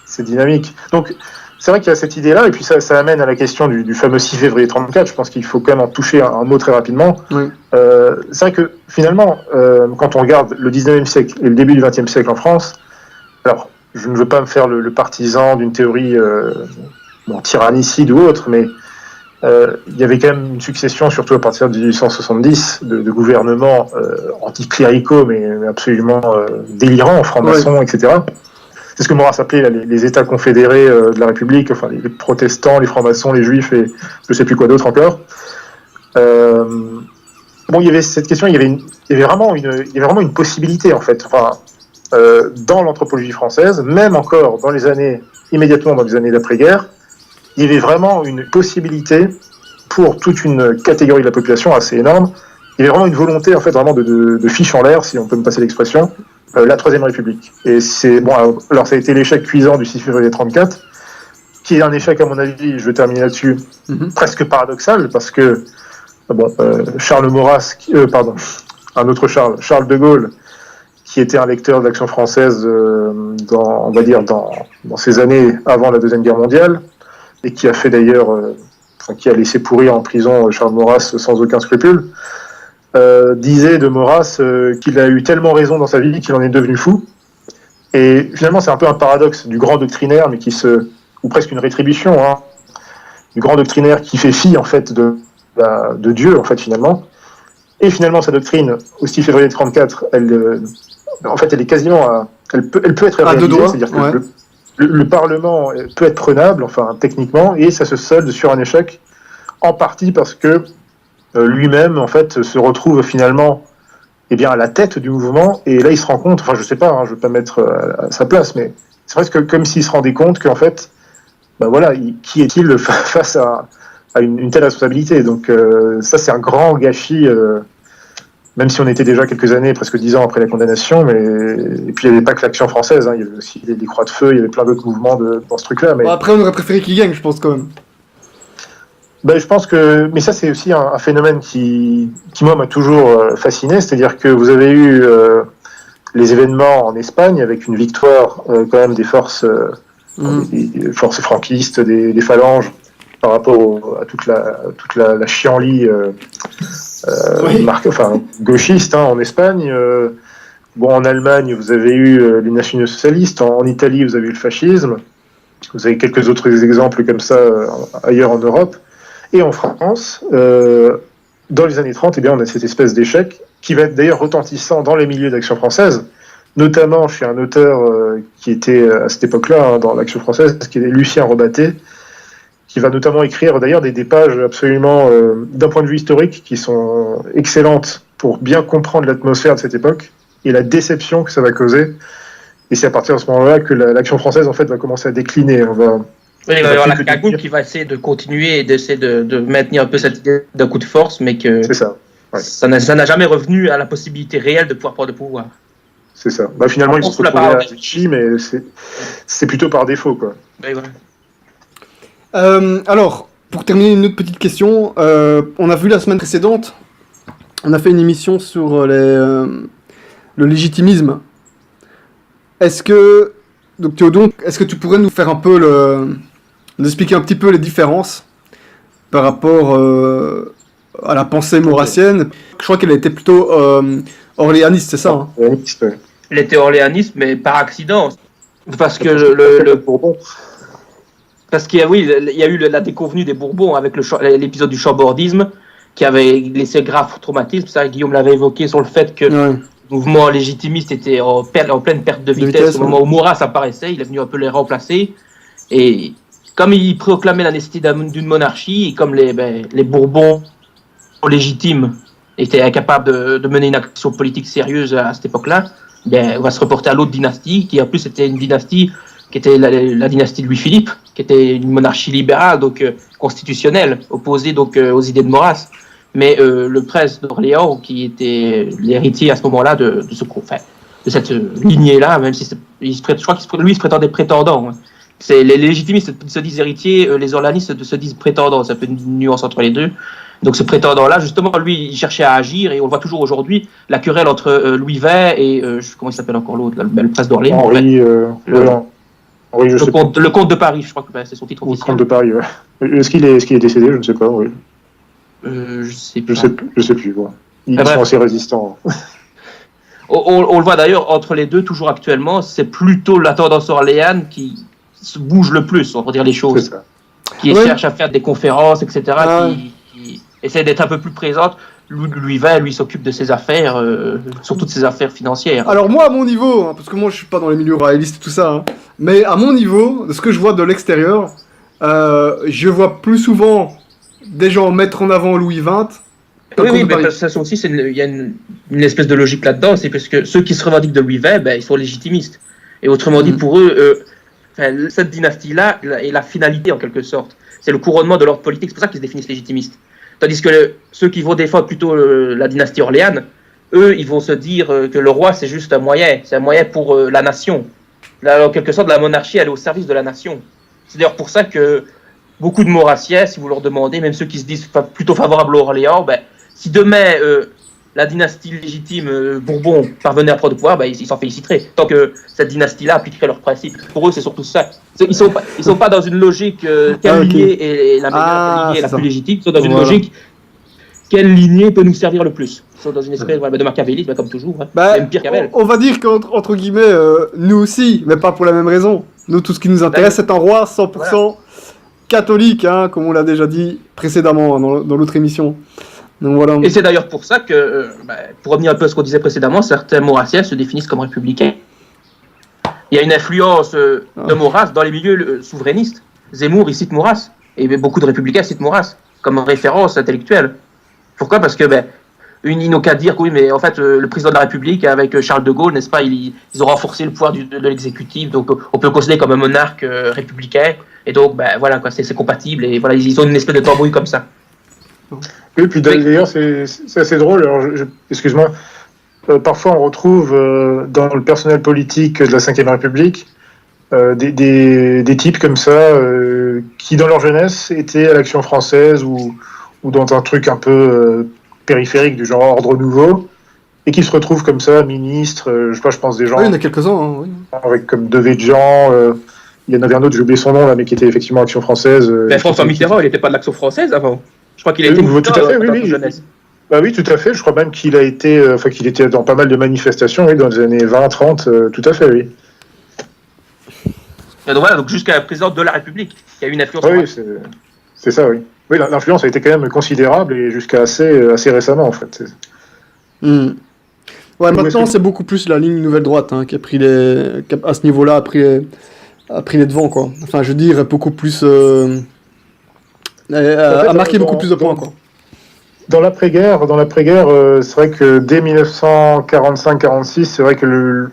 C: C'est dynamique. Donc c'est vrai qu'il y a cette idée-là, et puis ça amène à la question du fameux 6 février 34. Je pense qu'il faut quand même en toucher un mot très rapidement. Oui. C'est vrai que finalement, quand on regarde le 19e siècle et le début du 20e siècle en France, alors je ne veux pas me faire le partisan d'une théorie tyrannicide ou autre, mais il y avait quand même une succession, surtout à partir de 1870, de gouvernements anticléricaux, mais absolument délirants, francs-maçons, etc. C'est ce que Maurras appelait les États confédérés de la République, enfin les protestants, les francs-maçons, les juifs et je ne sais plus quoi d'autre encore. Il y avait cette question, il y avait vraiment une possibilité en fait, dans l'anthropologie française, même encore immédiatement dans les années d'après-guerre, il y avait vraiment une possibilité pour toute une catégorie de la population assez énorme. Il y avait vraiment une volonté en fait vraiment de fiche en l'air, si on peut me passer l'expression, la Troisième République. Et c'est alors ça a été l'échec cuisant du 6 février 34, qui est un échec à mon avis, je vais terminer là-dessus, presque paradoxal, parce que Charles Maurras, un autre Charles de Gaulle, qui était un lecteur de l'Action française dans ces années avant la Deuxième Guerre mondiale, et qui a fait d'ailleurs, qui a laissé pourrir en prison Charles Maurras sans aucun scrupule, disait de Maurras qu'il a eu tellement raison dans sa vie qu'il en est devenu fou. Et finalement, c'est un peu un paradoxe du grand doctrinaire, mais ou presque une rétribution, du grand doctrinaire qui fait fi en fait de Dieu en fait finalement. Et finalement, sa doctrine au 6 février 34, elle est quasiment, elle peut être réalisée, c'est-à-dire que le Parlement peut être prenable, enfin techniquement, et ça se solde sur un échec, en partie parce que lui-même, en fait, se retrouve finalement à la tête du mouvement, et là il se rend compte, enfin je sais pas, je ne veux pas mettre à sa place, mais c'est presque comme s'il se rendait compte qu'en fait, qui est-il face à une telle responsabilité. Donc ça c'est un grand gâchis, même si on était déjà quelques années, presque 10 ans après la condamnation, et puis il n'y avait pas que l'Action française, il y avait aussi les Croix de Feu, il y avait plein d'autres mouvements dans ce truc-là. Mais...
A: Bon, après on aurait préféré qu'il gagne, je pense quand même.
C: Je pense que, mais ça c'est aussi un phénomène qui moi m'a toujours fasciné, c'est-à-dire que vous avez eu les événements en Espagne avec une victoire quand même des forces, des forces franquistes, des phalanges par rapport à toute la chienlit gauchiste en Espagne. En Allemagne vous avez eu les nationaux socialistes, en Italie vous avez eu le fascisme, vous avez quelques autres exemples comme ça ailleurs en Europe. Et en France, dans les années 30, on a cette espèce d'échec qui va être d'ailleurs retentissant dans les milieux d'Action française, notamment chez un auteur qui était à cette époque-là dans l'Action française, qui est Lucien Rebatté, qui va notamment écrire d'ailleurs des pages absolument, d'un point de vue historique, qui sont excellentes pour bien comprendre l'atmosphère de cette époque et la déception que ça va causer. Et c'est à partir de ce moment-là que l'Action française en fait va commencer à décliner.
B: Il va y avoir la cagoule qui va essayer de continuer et d'essayer de maintenir un peu cette idée d'un coup de force, mais que
C: c'est ça. Ouais.
B: Ça n'a jamais revenu à la possibilité réelle de pouvoir prendre le pouvoir.
C: C'est ça. Finalement, ils se retrouvent à Vichy, mais c'est plutôt par défaut, quoi.
B: Oui, voilà.
A: Alors, pour terminer, une autre petite question. On a vu la semaine précédente, on a fait une émission sur le légitimisme. Est-ce que, donc Théodon, est-ce que tu pourrais nous faire un peu nous expliquer un petit peu les différences par rapport à la pensée maurassienne? Je crois qu'elle était plutôt orléaniste, c'est ça
C: Orléaniste, ouais.
B: Elle était orléaniste, mais par accident. Parce que le Bourbon. Parce qu'il y a eu la déconvenue des Bourbons avec l'épisode du chambordisme qui avait laissé grave traumatisme. Ça, Guillaume l'avait évoqué sur le fait que le mouvement légitimiste était en pleine perte de vitesse au moment où Maurras apparaissait. Il est venu un peu les remplacer. Et comme il proclamait la nécessité d'une monarchie, et comme les Bourbons légitimes étaient incapables de mener une action politique sérieuse à cette époque-là, on va se reporter à l'autre dynastie, qui en plus était une dynastie qui était la dynastie de Louis-Philippe, qui était une monarchie libérale, donc constitutionnelle, opposée donc aux idées de Maurras. Mais le prince d'Orléans, qui était l'héritier à ce moment-là de cette lignée-là, même si je crois qu'il lui se prétendait prétendant. C'est les légitimistes se disent héritiers, les orléanistes se disent prétendants. C'est un peu une nuance entre les deux. Donc ce prétendant-là, justement, lui, il cherchait à agir, et on le voit toujours aujourd'hui, la querelle entre Louis XX et comment il s'appelle encore l'autre, le prince d'Orléans. Le comte de Paris, je crois que c'est son titre officiel.
C: Le comte de Paris, ouais. Est-ce qu'il est décédé? Je ne sais pas, oui.
B: Je sais plus.
C: Je sais plus, ouais. Ils sont assez résistants.
B: On le voit d'ailleurs entre les deux, toujours actuellement, c'est plutôt la tendance orléane qui se bouge le plus, on va dire les choses.
C: C'est ça.
B: Qui cherche à faire des conférences, etc., qui essaie d'être un peu plus présente. Lui s'occupe de ses affaires, surtout de ses affaires financières.
A: Alors moi, à mon niveau, parce que moi je suis pas dans les milieux royalistes et tout ça, mais à mon niveau, de ce que je vois de l'extérieur, je vois plus souvent des gens mettre en avant Louis XX.
B: Oui, mais ça aussi, il y a une espèce de logique là-dedans, c'est parce que ceux qui se revendiquent de Louis XX, ils sont légitimistes. Et autrement dit, pour eux, cette dynastie-là est la finalité en quelque sorte. C'est le couronnement de l'ordre politique, c'est pour ça qu'ils se définissent légitimistes. Tandis que ceux qui vont défendre plutôt la dynastie orléane, eux, ils vont se dire que le roi, c'est juste un moyen pour la nation. Là, en quelque sorte, la monarchie, elle est au service de la nation. C'est d'ailleurs pour ça que beaucoup de maurassiens, si vous leur demandez, même ceux qui se disent plutôt favorables à Orléans, si demain la dynastie légitime Bourbon parvenait à prendre le pouvoir, ils s'en féliciteraient. Tant que cette dynastie-là appliquerait leurs principes. Pour eux, c'est surtout ça. Ils sont pas dans une logique quelle lignée est la meilleure, quelle lignée est la plus légitime. Ils sont dans une logique quelle lignée peut nous servir le plus. Ils sont dans une espèce de machiavélisme, comme toujours. Même pire qu'Abel.
A: On va dire qu'entre guillemets, nous aussi, mais pas pour la même raison. Nous, tout ce qui nous intéresse, c'est un roi 100% catholique, comme on l'a déjà dit précédemment dans l'autre émission. Donc, voilà.
B: Et c'est d'ailleurs pour ça que, pour revenir un peu à ce qu'on disait précédemment, certains maurassiens se définissent comme républicains. il y a une influence de Maurras dans les milieux souverainistes. Zemmour, il cite Maurras, et beaucoup de républicains citent Maurras comme référence intellectuelle. Pourquoi? Parce que ils n'ont qu'à dire que oui, mais en fait, le président de la République, avec Charles de Gaulle, n'est-ce pas, ils ont renforcé le pouvoir de l'exécutif, donc on peut le considérer comme un monarque républicain, et donc, voilà, quoi, c'est compatible, et voilà, ils ont une espèce de tambouille comme ça.
C: Oui, puis d'ailleurs, c'est assez drôle, alors, excuse-moi, parfois on retrouve dans le personnel politique de la Ve République des types comme ça, qui dans leur jeunesse étaient à l'Action française ou dans un truc un peu périphérique du genre Ordre Nouveau, et qui se retrouvent comme ça, ministres, je sais pas, je pense des gens...
A: Oui, il y en a quelques-uns, hein, oui.
C: Avec comme Devedjian, il y en avait un autre, j'ai oublié son nom, là, mais qui était effectivement Action française.
B: François Mitterrand, il n'était pas de l'Action française avant. Je crois qu'il a été
C: tout à fait,
B: oui.
C: jeunesse. Bah oui, tout à fait, je crois même qu'il a été, qu'il était dans pas mal de manifestations, oui, dans les années 20, 30, tout à fait, oui.
B: Et donc voilà, donc jusqu'à la présidente de la République, qui a eu une influence.
C: Oui, c'est ça, oui. Oui, l'influence a été quand même considérable et jusqu'à assez récemment, en fait.
A: Ouais, maintenant c'est beaucoup plus la ligne nouvelle droite qui a pris à ce niveau-là a pris les devants, quoi. Enfin, je veux dire, beaucoup plus a marqué beaucoup plus de points, quoi.
C: Dans l'après-guerre, c'est vrai que dès 1945-46, c'est vrai que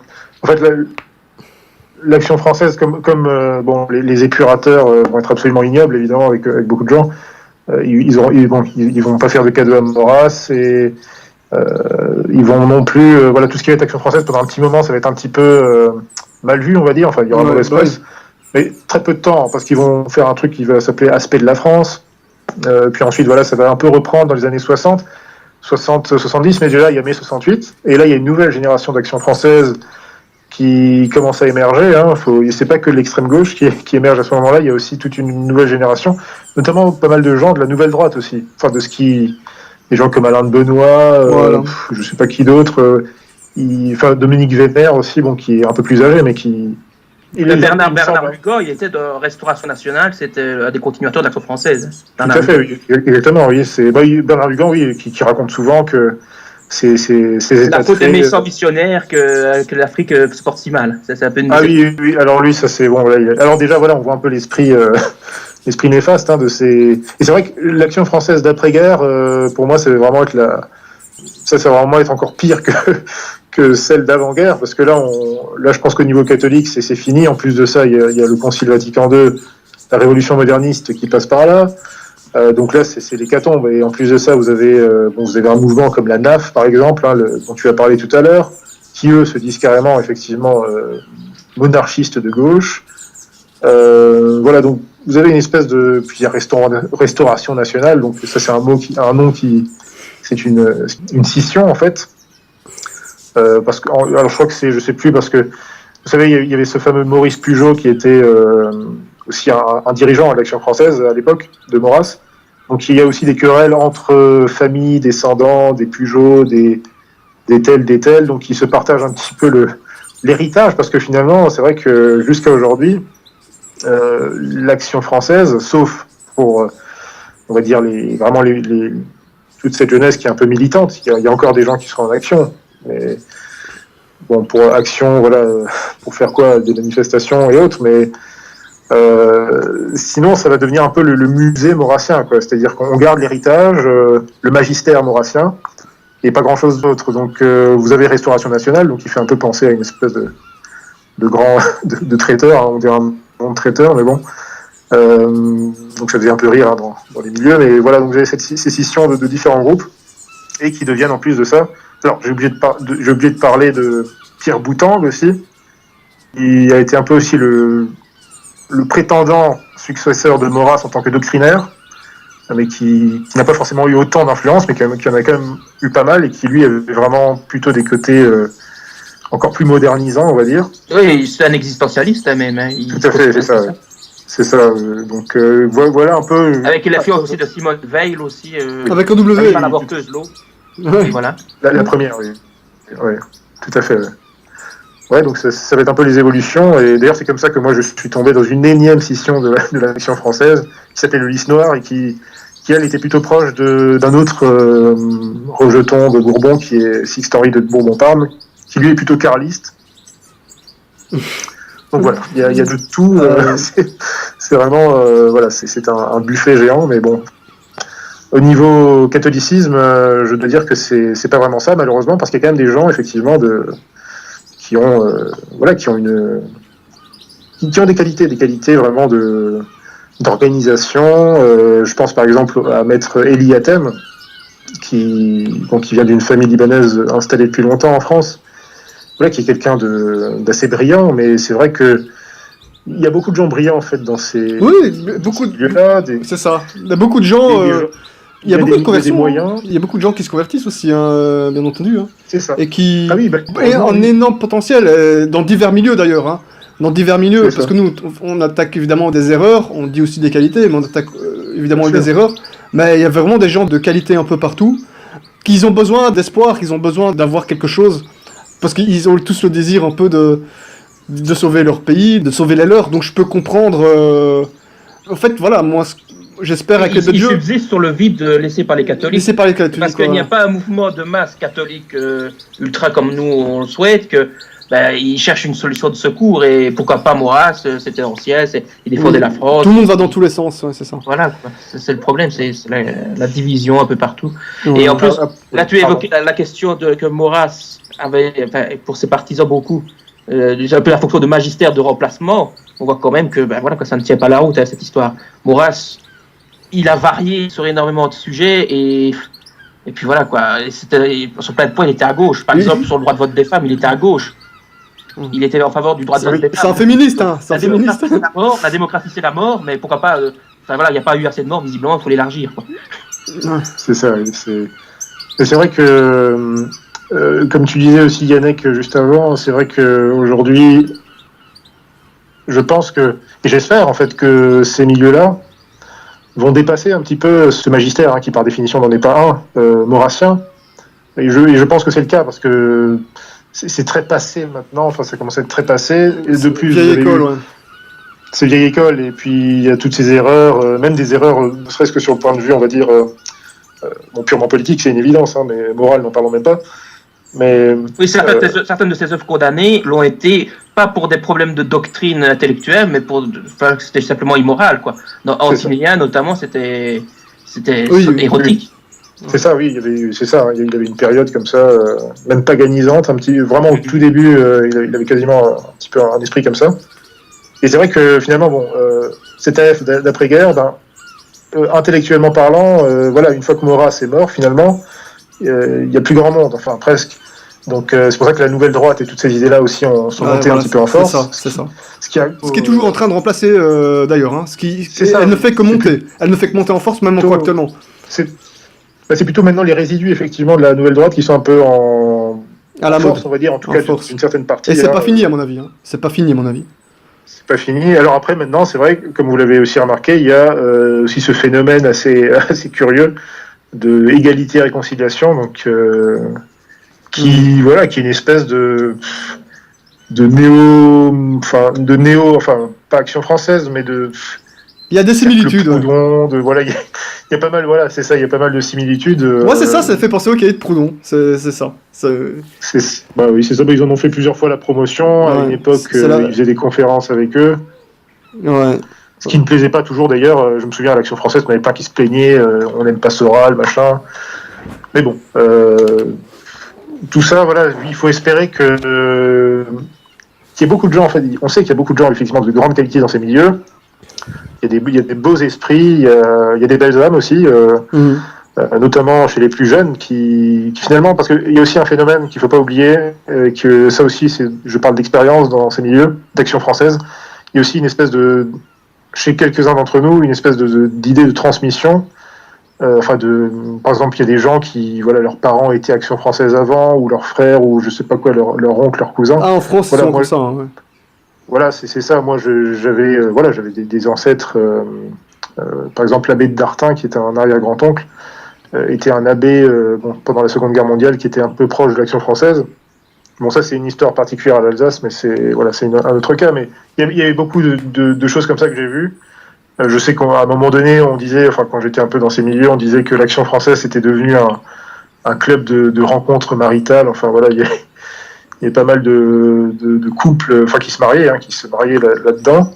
C: l'Action française, comme les épurateurs vont être absolument ignobles, évidemment, avec beaucoup de gens, ils vont pas faire de cadeau à Maurras, et ils vont non plus, tout ce qui va être Action française, pendant un petit moment, ça va être un petit peu mal vu, on va dire, enfin, il y aura mauvaise presse, mais très peu de temps, parce qu'ils vont faire un truc qui va s'appeler Aspect de la France, puis ensuite, ça va un peu reprendre dans les années 60, 70, mais déjà, il y a mai 68, et là, il y a une nouvelle génération d'Action française qui commence à émerger. C'est pas que l'extrême gauche qui émerge à ce moment-là, il y a aussi toute une nouvelle génération, notamment pas mal de gens de la nouvelle droite aussi. Enfin, des gens comme Alain de Benoît, je sais pas qui d'autre, Dominique Weber aussi, qui est un peu plus âgé, mais qui...
B: Bernard Hugon, il était de Restauration Nationale, c'était un des continuateurs de l'Action française.
C: Tout à fait, oui, exactement, oui. Bernard Hugon, oui, qui raconte souvent que c'est
B: la faute d'aimer sans missionnaire que l'Afrique se porte si mal. C'est un peu une...
C: Ah oui, alors lui, ça c'est bon. Alors déjà, on voit un peu l'esprit néfaste de ces. Et c'est vrai que l'Action française d'après-guerre, pour moi, c'est vraiment ça va vraiment être encore pire que celle d'avant-guerre, parce que là, je pense qu'au niveau catholique, c'est fini. En plus de ça, il y a le Concile Vatican II, la Révolution moderniste qui passe par là. Donc là, c'est l'hécatombe. Et en plus de ça, vous avez un mouvement comme la NAF, par exemple, dont tu as parlé tout à l'heure, qui, eux, se disent carrément, effectivement, monarchistes de gauche. Donc vous avez une espèce de... Puis il y a Restauration nationale, donc ça, c'est un nom qui... C'est une scission, en fait. Parce que... Alors, je crois que je sais plus, parce que, vous savez, il y avait ce fameux Maurice Pugeot qui était... aussi un dirigeant de l'Action française à l'époque, de Maurras. Donc il y a aussi des querelles entre familles, descendants, des Pugeot, des tels, donc ils se partagent un petit peu l'héritage, parce que finalement, c'est vrai que jusqu'à aujourd'hui, l'Action française, sauf pour, on va dire, toute cette jeunesse qui est un peu militante, il y a encore des gens qui seront en action, mais bon, pour action, pour faire quoi, des manifestations et autres, mais sinon, ça va devenir un peu le musée maurrassien, quoi. C'est-à-dire qu'on garde l'héritage, le magistère maurrassien, et pas grand-chose d'autre. Donc, vous avez Restauration nationale, donc il fait un peu penser à une espèce de grand de traiteur, on dirait un nom de traiteur, mais bon. Donc ça faisait un peu rire dans les milieux, mais voilà. Donc vous avez cette scission de différents groupes, et qui deviennent en plus de ça. Alors, j'ai oublié de parler de Pierre Boutang aussi. Il a été un peu aussi le prétendant successeur de Maurras en tant que doctrinaire, mais qui n'a pas forcément eu autant d'influence, mais qui en a quand même eu pas mal, et qui lui avait vraiment plutôt des côtés encore plus modernisants, on va dire.
B: Oui, c'est un existentialiste même.
C: Tout à fait, c'est ça. C'est ça. Donc voilà un peu.
B: Avec l'influence aussi de Simone Veil aussi.
A: Avec un W.
B: L'avorteuse l'eau.
A: Ouais.
B: Voilà.
C: La première, oui. Ouais, tout à fait. Ouais, donc ça va être un peu les évolutions, et d'ailleurs c'est comme ça que moi je suis tombé dans une énième scission de l'Action française, qui s'appelait le Lys Noir, et qui elle était plutôt proche d'un autre rejeton de Bourbon, qui est Sixte Henri de Bourbon-Parme, qui lui est plutôt carliste. Donc voilà, il y a de tout. C'est vraiment, voilà, c'est un buffet géant, mais bon. Au niveau catholicisme, je dois dire que c'est pas vraiment ça, malheureusement, parce qu'il y a quand même des gens, effectivement, qui ont des qualités vraiment d'organisation. Je pense par exemple à Maître Eli Hatem, qui vient d'une famille libanaise installée depuis longtemps en France, voilà, qui est quelqu'un d'assez brillant, mais c'est vrai que il y a beaucoup de gens brillants en fait dans ces
A: lieux-là. C'est ça. Il y a beaucoup de gens. Il y a beaucoup de conversions. Il y a beaucoup de gens qui se convertissent aussi, hein, bien entendu. Hein.
C: C'est ça.
A: Et qui
C: et
A: en énorme potentiel, dans divers milieux d'ailleurs. Hein. Dans divers milieux, parce que nous, on attaque évidemment des erreurs, on dit aussi des qualités, mais on attaque évidemment des erreurs. Mais il y a vraiment des gens de qualité un peu partout, qui ont besoin d'espoir, qui ont besoin d'avoir quelque chose, parce qu'ils ont tous le désir un peu de sauver leur pays, de sauver les leurs. Donc je peux comprendre. En fait, voilà, moi, j'espère avec l'aide de Dieu.
B: Ils subsistent sur le vide laissé par les catholiques.
A: Laissé par les catholiques.
B: Parce qu'il n'y a pas un mouvement de masse catholique ultra comme nous on le souhaite, que ils cherchent une solution de secours, et pourquoi pas Maurras, c'était ancien, il défendait la France.
A: Tout le monde va dans tous les sens, ouais, c'est ça.
B: Voilà, quoi. C'est le problème, c'est la division un peu partout. Et en plus, là tu évoquais la question que Maurras avait, pour ses partisans beaucoup, un peu la fonction de magistère de remplacement. On voit quand même que ça ne tient pas la route, cette histoire. Maurras, il a varié sur énormément de sujets, et puis voilà quoi. Sur plein de points, il était à gauche. Par exemple, sur le droit de vote des femmes, il était à gauche. Il était en faveur du droit de vote des femmes.
A: C'est un féministe, hein.
B: La démocratie, c'est la mort, mais pourquoi pas. Il n'y a pas eu assez de morts, visiblement, il faut l'élargir.
C: C'est ça. C'est vrai que, comme tu disais aussi, Yannick, juste avant, c'est vrai qu'aujourd'hui, je pense que, et j'espère en fait que ces milieux-là vont dépasser un petit peu ce magistère, hein, qui par définition n'en est pas un, maurassien. Et je pense que c'est le cas, parce que c'est très passé maintenant, enfin ça commence à être très passé. Et de plus,
A: vieille école, ouais.
C: C'est vieille école, et puis il y a toutes ces erreurs, même des erreurs, ne serait-ce que sur le point de vue, on va dire, purement politique, c'est une évidence, hein, mais morale, n'en parlons même pas. Mais,
B: oui, certaines de ces œuvres condamnées l'ont été, pas pour des problèmes de doctrine intellectuelle, mais c'était simplement immoral, quoi. Dans Antimilien, notamment, c'était érotique.
C: C'est ça, oui, il y avait une période comme ça, même paganisante, vraiment au tout début, il avait quasiment un petit peu un esprit comme ça. Et c'est vrai que finalement, cette AF d'après-guerre, intellectuellement parlant, une fois que Maurras est mort, finalement, il n'y a plus grand monde, enfin presque. Donc c'est pour ça que la nouvelle droite et toutes ces idées-là aussi sont montées un petit peu en force.
A: C'est ça.
C: Ce qui
A: est toujours en train de remplacer d'ailleurs. Hein, elle ne fait que monter. Elle ne fait que monter en force, même encore actuellement.
C: C'est plutôt maintenant les résidus effectivement de la nouvelle droite qui sont un peu
A: à la
C: force,
A: mode,
C: on va dire, en tout cas d'une certaine partie.
A: Et c'est pas fini à mon avis. Hein. C'est pas fini à mon avis.
C: C'est pas fini. Alors après, maintenant, c'est vrai, comme vous l'avez aussi remarqué, il y a aussi ce phénomène assez curieux de égalité-réconciliation, donc qui est une espèce de néo, pas Action française, mais de.
A: Il y a des similitudes.
C: Proudhon, il y a pas mal, c'est ça, il y a pas mal de similitudes.
A: C'est ça fait penser au cahier de Proudhon, c'est ça.
C: Oui, c'est ça, ils en ont fait plusieurs fois la promotion, à une époque, ils faisaient des conférences avec eux.
A: Ouais.
C: Ce qui ne plaisait pas toujours d'ailleurs, je me souviens à l'Action française, qu'on n'avait pas qui se plaignait, on n'aime pas Soral, machin. Mais bon, tout ça, il faut espérer qu'il y ait beaucoup de gens, en fait, on sait qu'il y a beaucoup de gens effectivement de grande qualité dans ces milieux. Il y a des beaux esprits, il y a des belles âmes aussi, notamment chez les plus jeunes, qui finalement, parce qu'il y a aussi un phénomène qu'il ne faut pas oublier, que ça aussi, je parle d'expérience dans ces milieux, d'Action française, il y a aussi une espèce chez quelques-uns d'entre nous, une espèce d'idée de transmission. Par exemple, il y a des gens qui, leurs parents étaient Action française avant, ou leurs frères, ou je sais pas quoi, leur oncle, leur cousin.
A: Ah, en France, c'est comme ça, ouais.
C: Voilà, c'est ça. Moi, j'avais des ancêtres. Par exemple, l'abbé de Dartin, qui était un arrière-grand-oncle, était un abbé pendant la Seconde Guerre mondiale, qui était un peu proche de l'Action française. Bon, ça, c'est une histoire particulière à l'Alsace, mais c'est un autre cas. Mais il y avait beaucoup de choses comme ça que j'ai vues. Je sais qu'à un moment donné, on disait, quand j'étais un peu dans ces milieux, on disait que l'Action française était devenue un club de rencontres maritales. Enfin, voilà, il il y a pas mal de couples, qui se mariaient, là-dedans.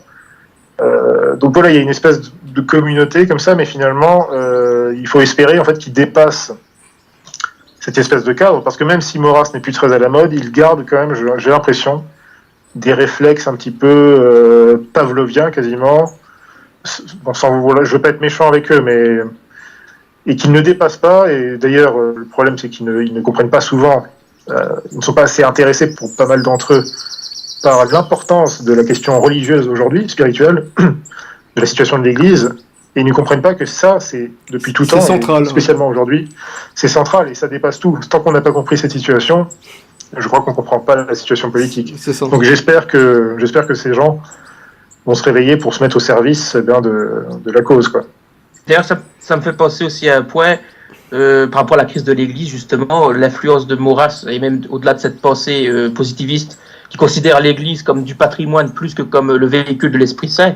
C: Donc voilà, il y a une espèce de communauté comme ça, mais finalement, il faut espérer en fait qu'ils dépassent cette espèce de cadre, parce que même si Maurras n'est plus très à la mode, il garde quand même, j'ai l'impression, des réflexes un petit peu pavloviens quasiment. Bon, voilà, je veux pas être méchant avec eux, mais et qu'ils ne dépassent pas. Et d'ailleurs, le problème, c'est qu'ils ne comprennent pas souvent. Ils ne sont pas assez intéressés pour pas mal d'entre eux par l'importance de la question religieuse aujourd'hui, spirituelle, de la situation de l'Église. Et ils ne comprennent pas que ça, c'est depuis tout temps,
A: central,
C: spécialement aujourd'hui, c'est central et ça dépasse tout. Tant qu'on n'a pas compris cette situation, je crois qu'on ne comprend pas la situation politique. Donc j'espère que ces gens vont se réveiller pour se mettre au service de la cause, quoi.
B: D'ailleurs, ça me fait penser aussi à un point par rapport à la crise de l'Église, justement, l'influence de Maurras, et même au-delà de cette pensée positiviste, qui considère l'Église comme du patrimoine plus que comme le véhicule de l'Esprit Saint.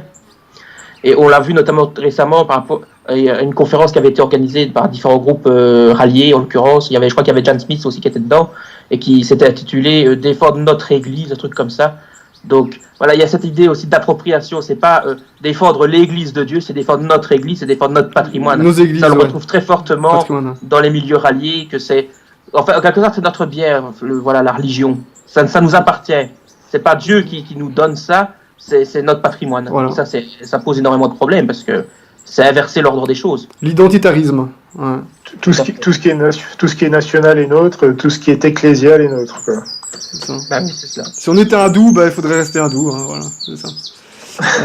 B: Et on l'a vu notamment récemment par rapport à une conférence qui avait été organisée par différents groupes ralliés, en l'occurrence. Je crois qu'il y avait Jan Smith aussi qui était dedans, et qui s'était intitulé Défendre notre Église, un truc comme ça. Donc voilà, il y a cette idée aussi d'appropriation. C'est pas défendre l'Église de Dieu, c'est défendre notre Église, c'est défendre notre patrimoine.
A: Nos églises,
B: ça le retrouve très fortement dans les milieux ralliés, que c'est, enfin, en quelque sorte, c'est notre bien, la religion. Ça nous appartient. C'est pas Dieu qui nous donne ça, c'est notre patrimoine. Voilà. Et ça pose énormément de problèmes parce que c'est inverser l'ordre des choses.
A: L'identitarisme. Ouais.
C: Tout ce qui est national est nôtre, tout ce qui est ecclésial est nôtre, quoi.
A: C'est ça. Bah oui, c'est ça. Si on était hindou, il faudrait rester hindou. Hein, voilà, c'est ça.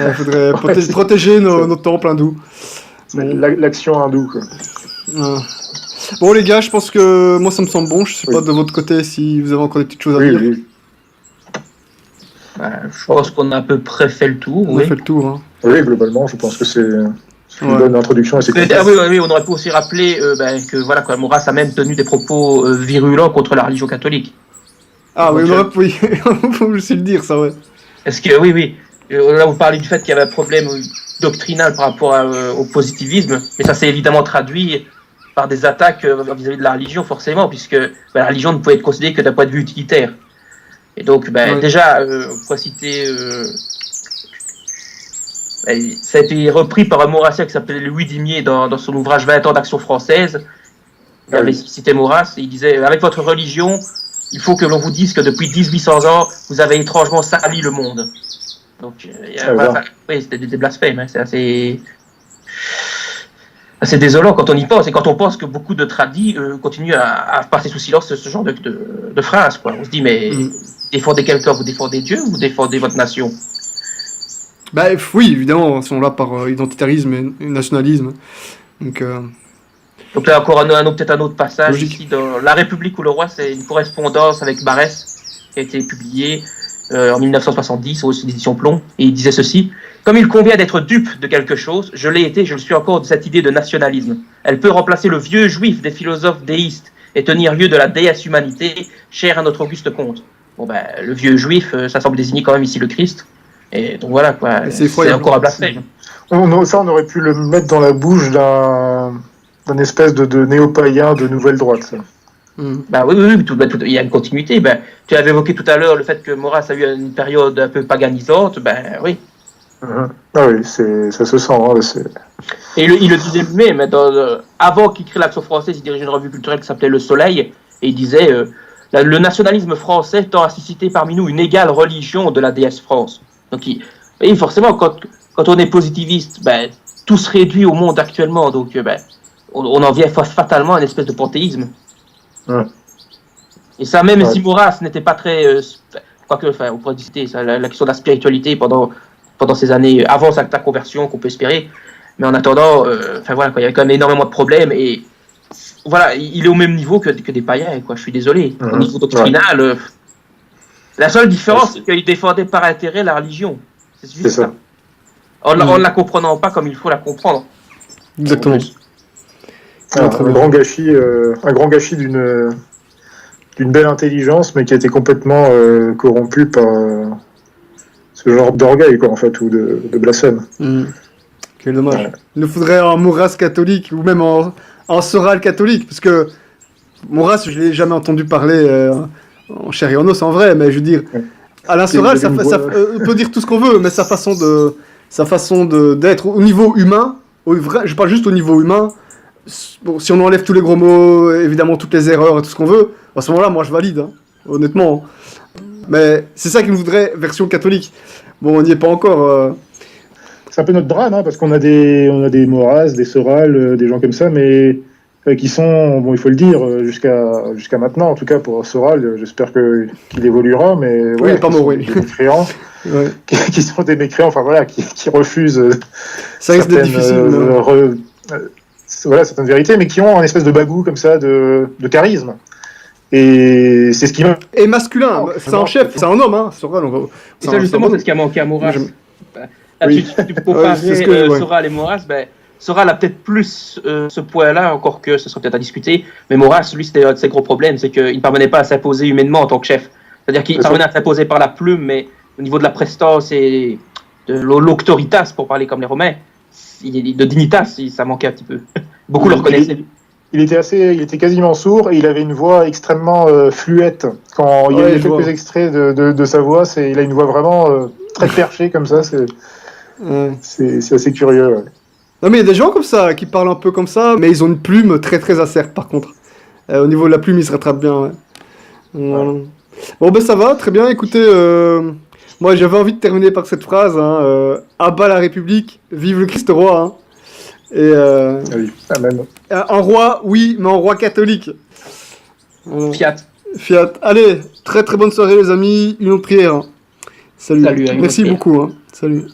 A: Il faudrait protéger nos temples hindous.
C: L'action hindoue, quoi.
A: Bon, les gars, je pense que moi ça me semble bon. Je sais pas de votre côté si vous avez encore des petites choses à dire.
C: Oui.
B: Je pense qu'on a à peu près fait le tour.
A: On a fait le tour. Hein.
C: Oui, globalement, je pense que c'est une bonne introduction.
B: Oui, on aurait pu aussi rappeler que Maurras a même tenu des propos virulents contre la religion catholique.
A: Ah oui, on aurait pu aussi le dire, ça, ouais.
B: Est-ce que, oui. Là, vous parlez du fait qu'il y avait un problème doctrinal par rapport au positivisme, mais ça s'est évidemment traduit par des attaques vis-à-vis de la religion, forcément, puisque la religion ne pouvait être considérée que d'un point de vue utilitaire. Et donc, déjà, on pourrait citer... ça a été repris par un Maurassien qui s'appelait Louis Dimier dans son ouvrage 20 ans d'action française. Il avait cité Maurras et il disait « Avec votre religion, il faut que l'on vous dise que depuis 1800 ans, vous avez étrangement sali le monde. » Donc, c'était des blasphèmes. Hein, c'est assez désolant quand on y pense. Et quand on pense que beaucoup de tradis continuent à passer sous silence ce genre de phrases. Quoi. On se dit, mais défendez quelqu'un, vous défendez Dieu ou vous défendez votre nation?
A: Oui, évidemment, ils sont là par identitarisme et nationalisme. Donc
B: là, encore peut-être un autre passage logique. Ici dans La République ou le Roi, c'est une correspondance avec Barès qui a été publiée en 1970 aux éditions Plomb, et il disait ceci: comme il convient d'être dupe de quelque chose, je l'ai été, je le suis encore, de cette idée de nationalisme. Elle peut remplacer le vieux juif des philosophes déistes et tenir lieu de la déesse humanité, chère à notre auguste comte. Bon le vieux juif, ça semble désigner quand même ici le Christ, et donc voilà quoi, c'est encore un blasphème.
C: On aurait pu le mettre dans la bouche d'un espèce de néo-païen de nouvelle droite.
B: Oui, il y a une continuité. Tu avais évoqué tout à l'heure le fait que Maurras a eu une période un peu paganisante. Oui.
C: Ah oui, ça se sent. Hein,
B: et il le disait lui-même. Avant qu'il crée l'Action française, il dirigeait une revue culturelle qui s'appelait Le Soleil, et il disait le nationalisme français tend à susciter parmi nous une égale religion de la déesse France. Donc, forcément, quand on est positiviste, tout se réduit au monde actuellement. Donc, on en vient fatalement à une espèce de panthéisme. Et ça, même si Maurras n'était pas très... on pourrait discuter la question de la spiritualité pendant ces années, avant sa conversion, qu'on peut espérer. Mais en attendant, il y avait quand même énormément de problèmes. Et voilà, il est au même niveau que des païens, quoi. Je suis désolé. Au niveau doctrinal, la seule différence, c'est qu'il défendait par intérêt la religion. C'est juste ça. En ne la comprenant pas comme il faut la comprendre.
A: Exactement.
C: Un grand gâchis d'une belle intelligence, mais qui a été complètement corrompu par ce genre d'orgueil, quoi, en fait, ou de blasphème.
A: Quel dommage. Ouais. Il nous faudrait un Maurras catholique, ou même un Soral catholique, parce que Maurras, je ne l'ai jamais entendu parler en chair et en os en vrai, mais je veux dire,
C: Ouais.
A: Alain Soral, on peut dire tout ce qu'on veut, mais sa façon d'être au niveau humain, je parle juste au niveau humain. Bon, si on enlève tous les gros mots, évidemment toutes les erreurs et tout ce qu'on veut, à ce moment-là, moi je valide, hein, honnêtement. Mais c'est ça qu'il nous voudrait, version catholique. Bon, on n'y est pas encore.
C: C'est un peu notre drame, hein, parce qu'on a des Maurras, des Soral, des gens comme ça, mais qui sont, bon, il faut le dire, jusqu'à maintenant, en tout cas pour Soral, j'espère qu'il évoluera, mais
A: Oui,
C: ouais,
A: pas mort, oui.
C: des mécréants,
A: Ouais.
C: qui sont des mécréants, enfin voilà, qui refusent
A: Ça risque d'être difficile.
C: voilà, certaines vérités, mais qui ont un espèce de bagou comme ça, de charisme. Et c'est ce qui m'a.
A: Et masculin, c'est un chef, c'est un homme, hein, Soral.
B: Et ça, justement, c'est ce qui a manqué à Maurras. Là,
C: Oui.
B: tu comparais
A: c'est ce que ouais.
B: Soral et Maurras, ben, Soral a peut-être plus ce point-là, encore que ce sera peut-être à discuter, mais Maurras, lui, c'était un de ses gros problèmes, c'est qu'il ne parvenait pas à s'imposer humainement en tant que chef. C'est-à-dire qu'il parvenait à s'imposer par la plume, mais au niveau de la prestance et de l'auctoritas, pour parler comme les Romains, de dignitas, ça manquait un petit peu. Beaucoup le reconnaissaient.
C: Il était quasiment sourd et il avait une voix extrêmement fluette. Quand il y a eu quelques extraits de sa voix, il a une voix vraiment très perchée comme ça. C'est assez curieux. Ouais.
A: Non, mais il y a des gens comme ça qui parlent un peu comme ça, mais ils ont une plume très très acerbe par contre. Au niveau de la plume, ils se rattrapent bien. Ouais. Ouais. Bon, ben ça va, très bien. Écoutez, moi j'avais envie de terminer par cette phrase hein, à bas la République, vive le Christ roi. Hein. Et
C: Oui, amen.
A: un roi, oui, mais un roi catholique.
B: Fiat.
A: Fiat. Allez, très très bonne soirée les amis, une autre prière. Salut.
B: Salut,
A: Merci beaucoup. Hein. Salut.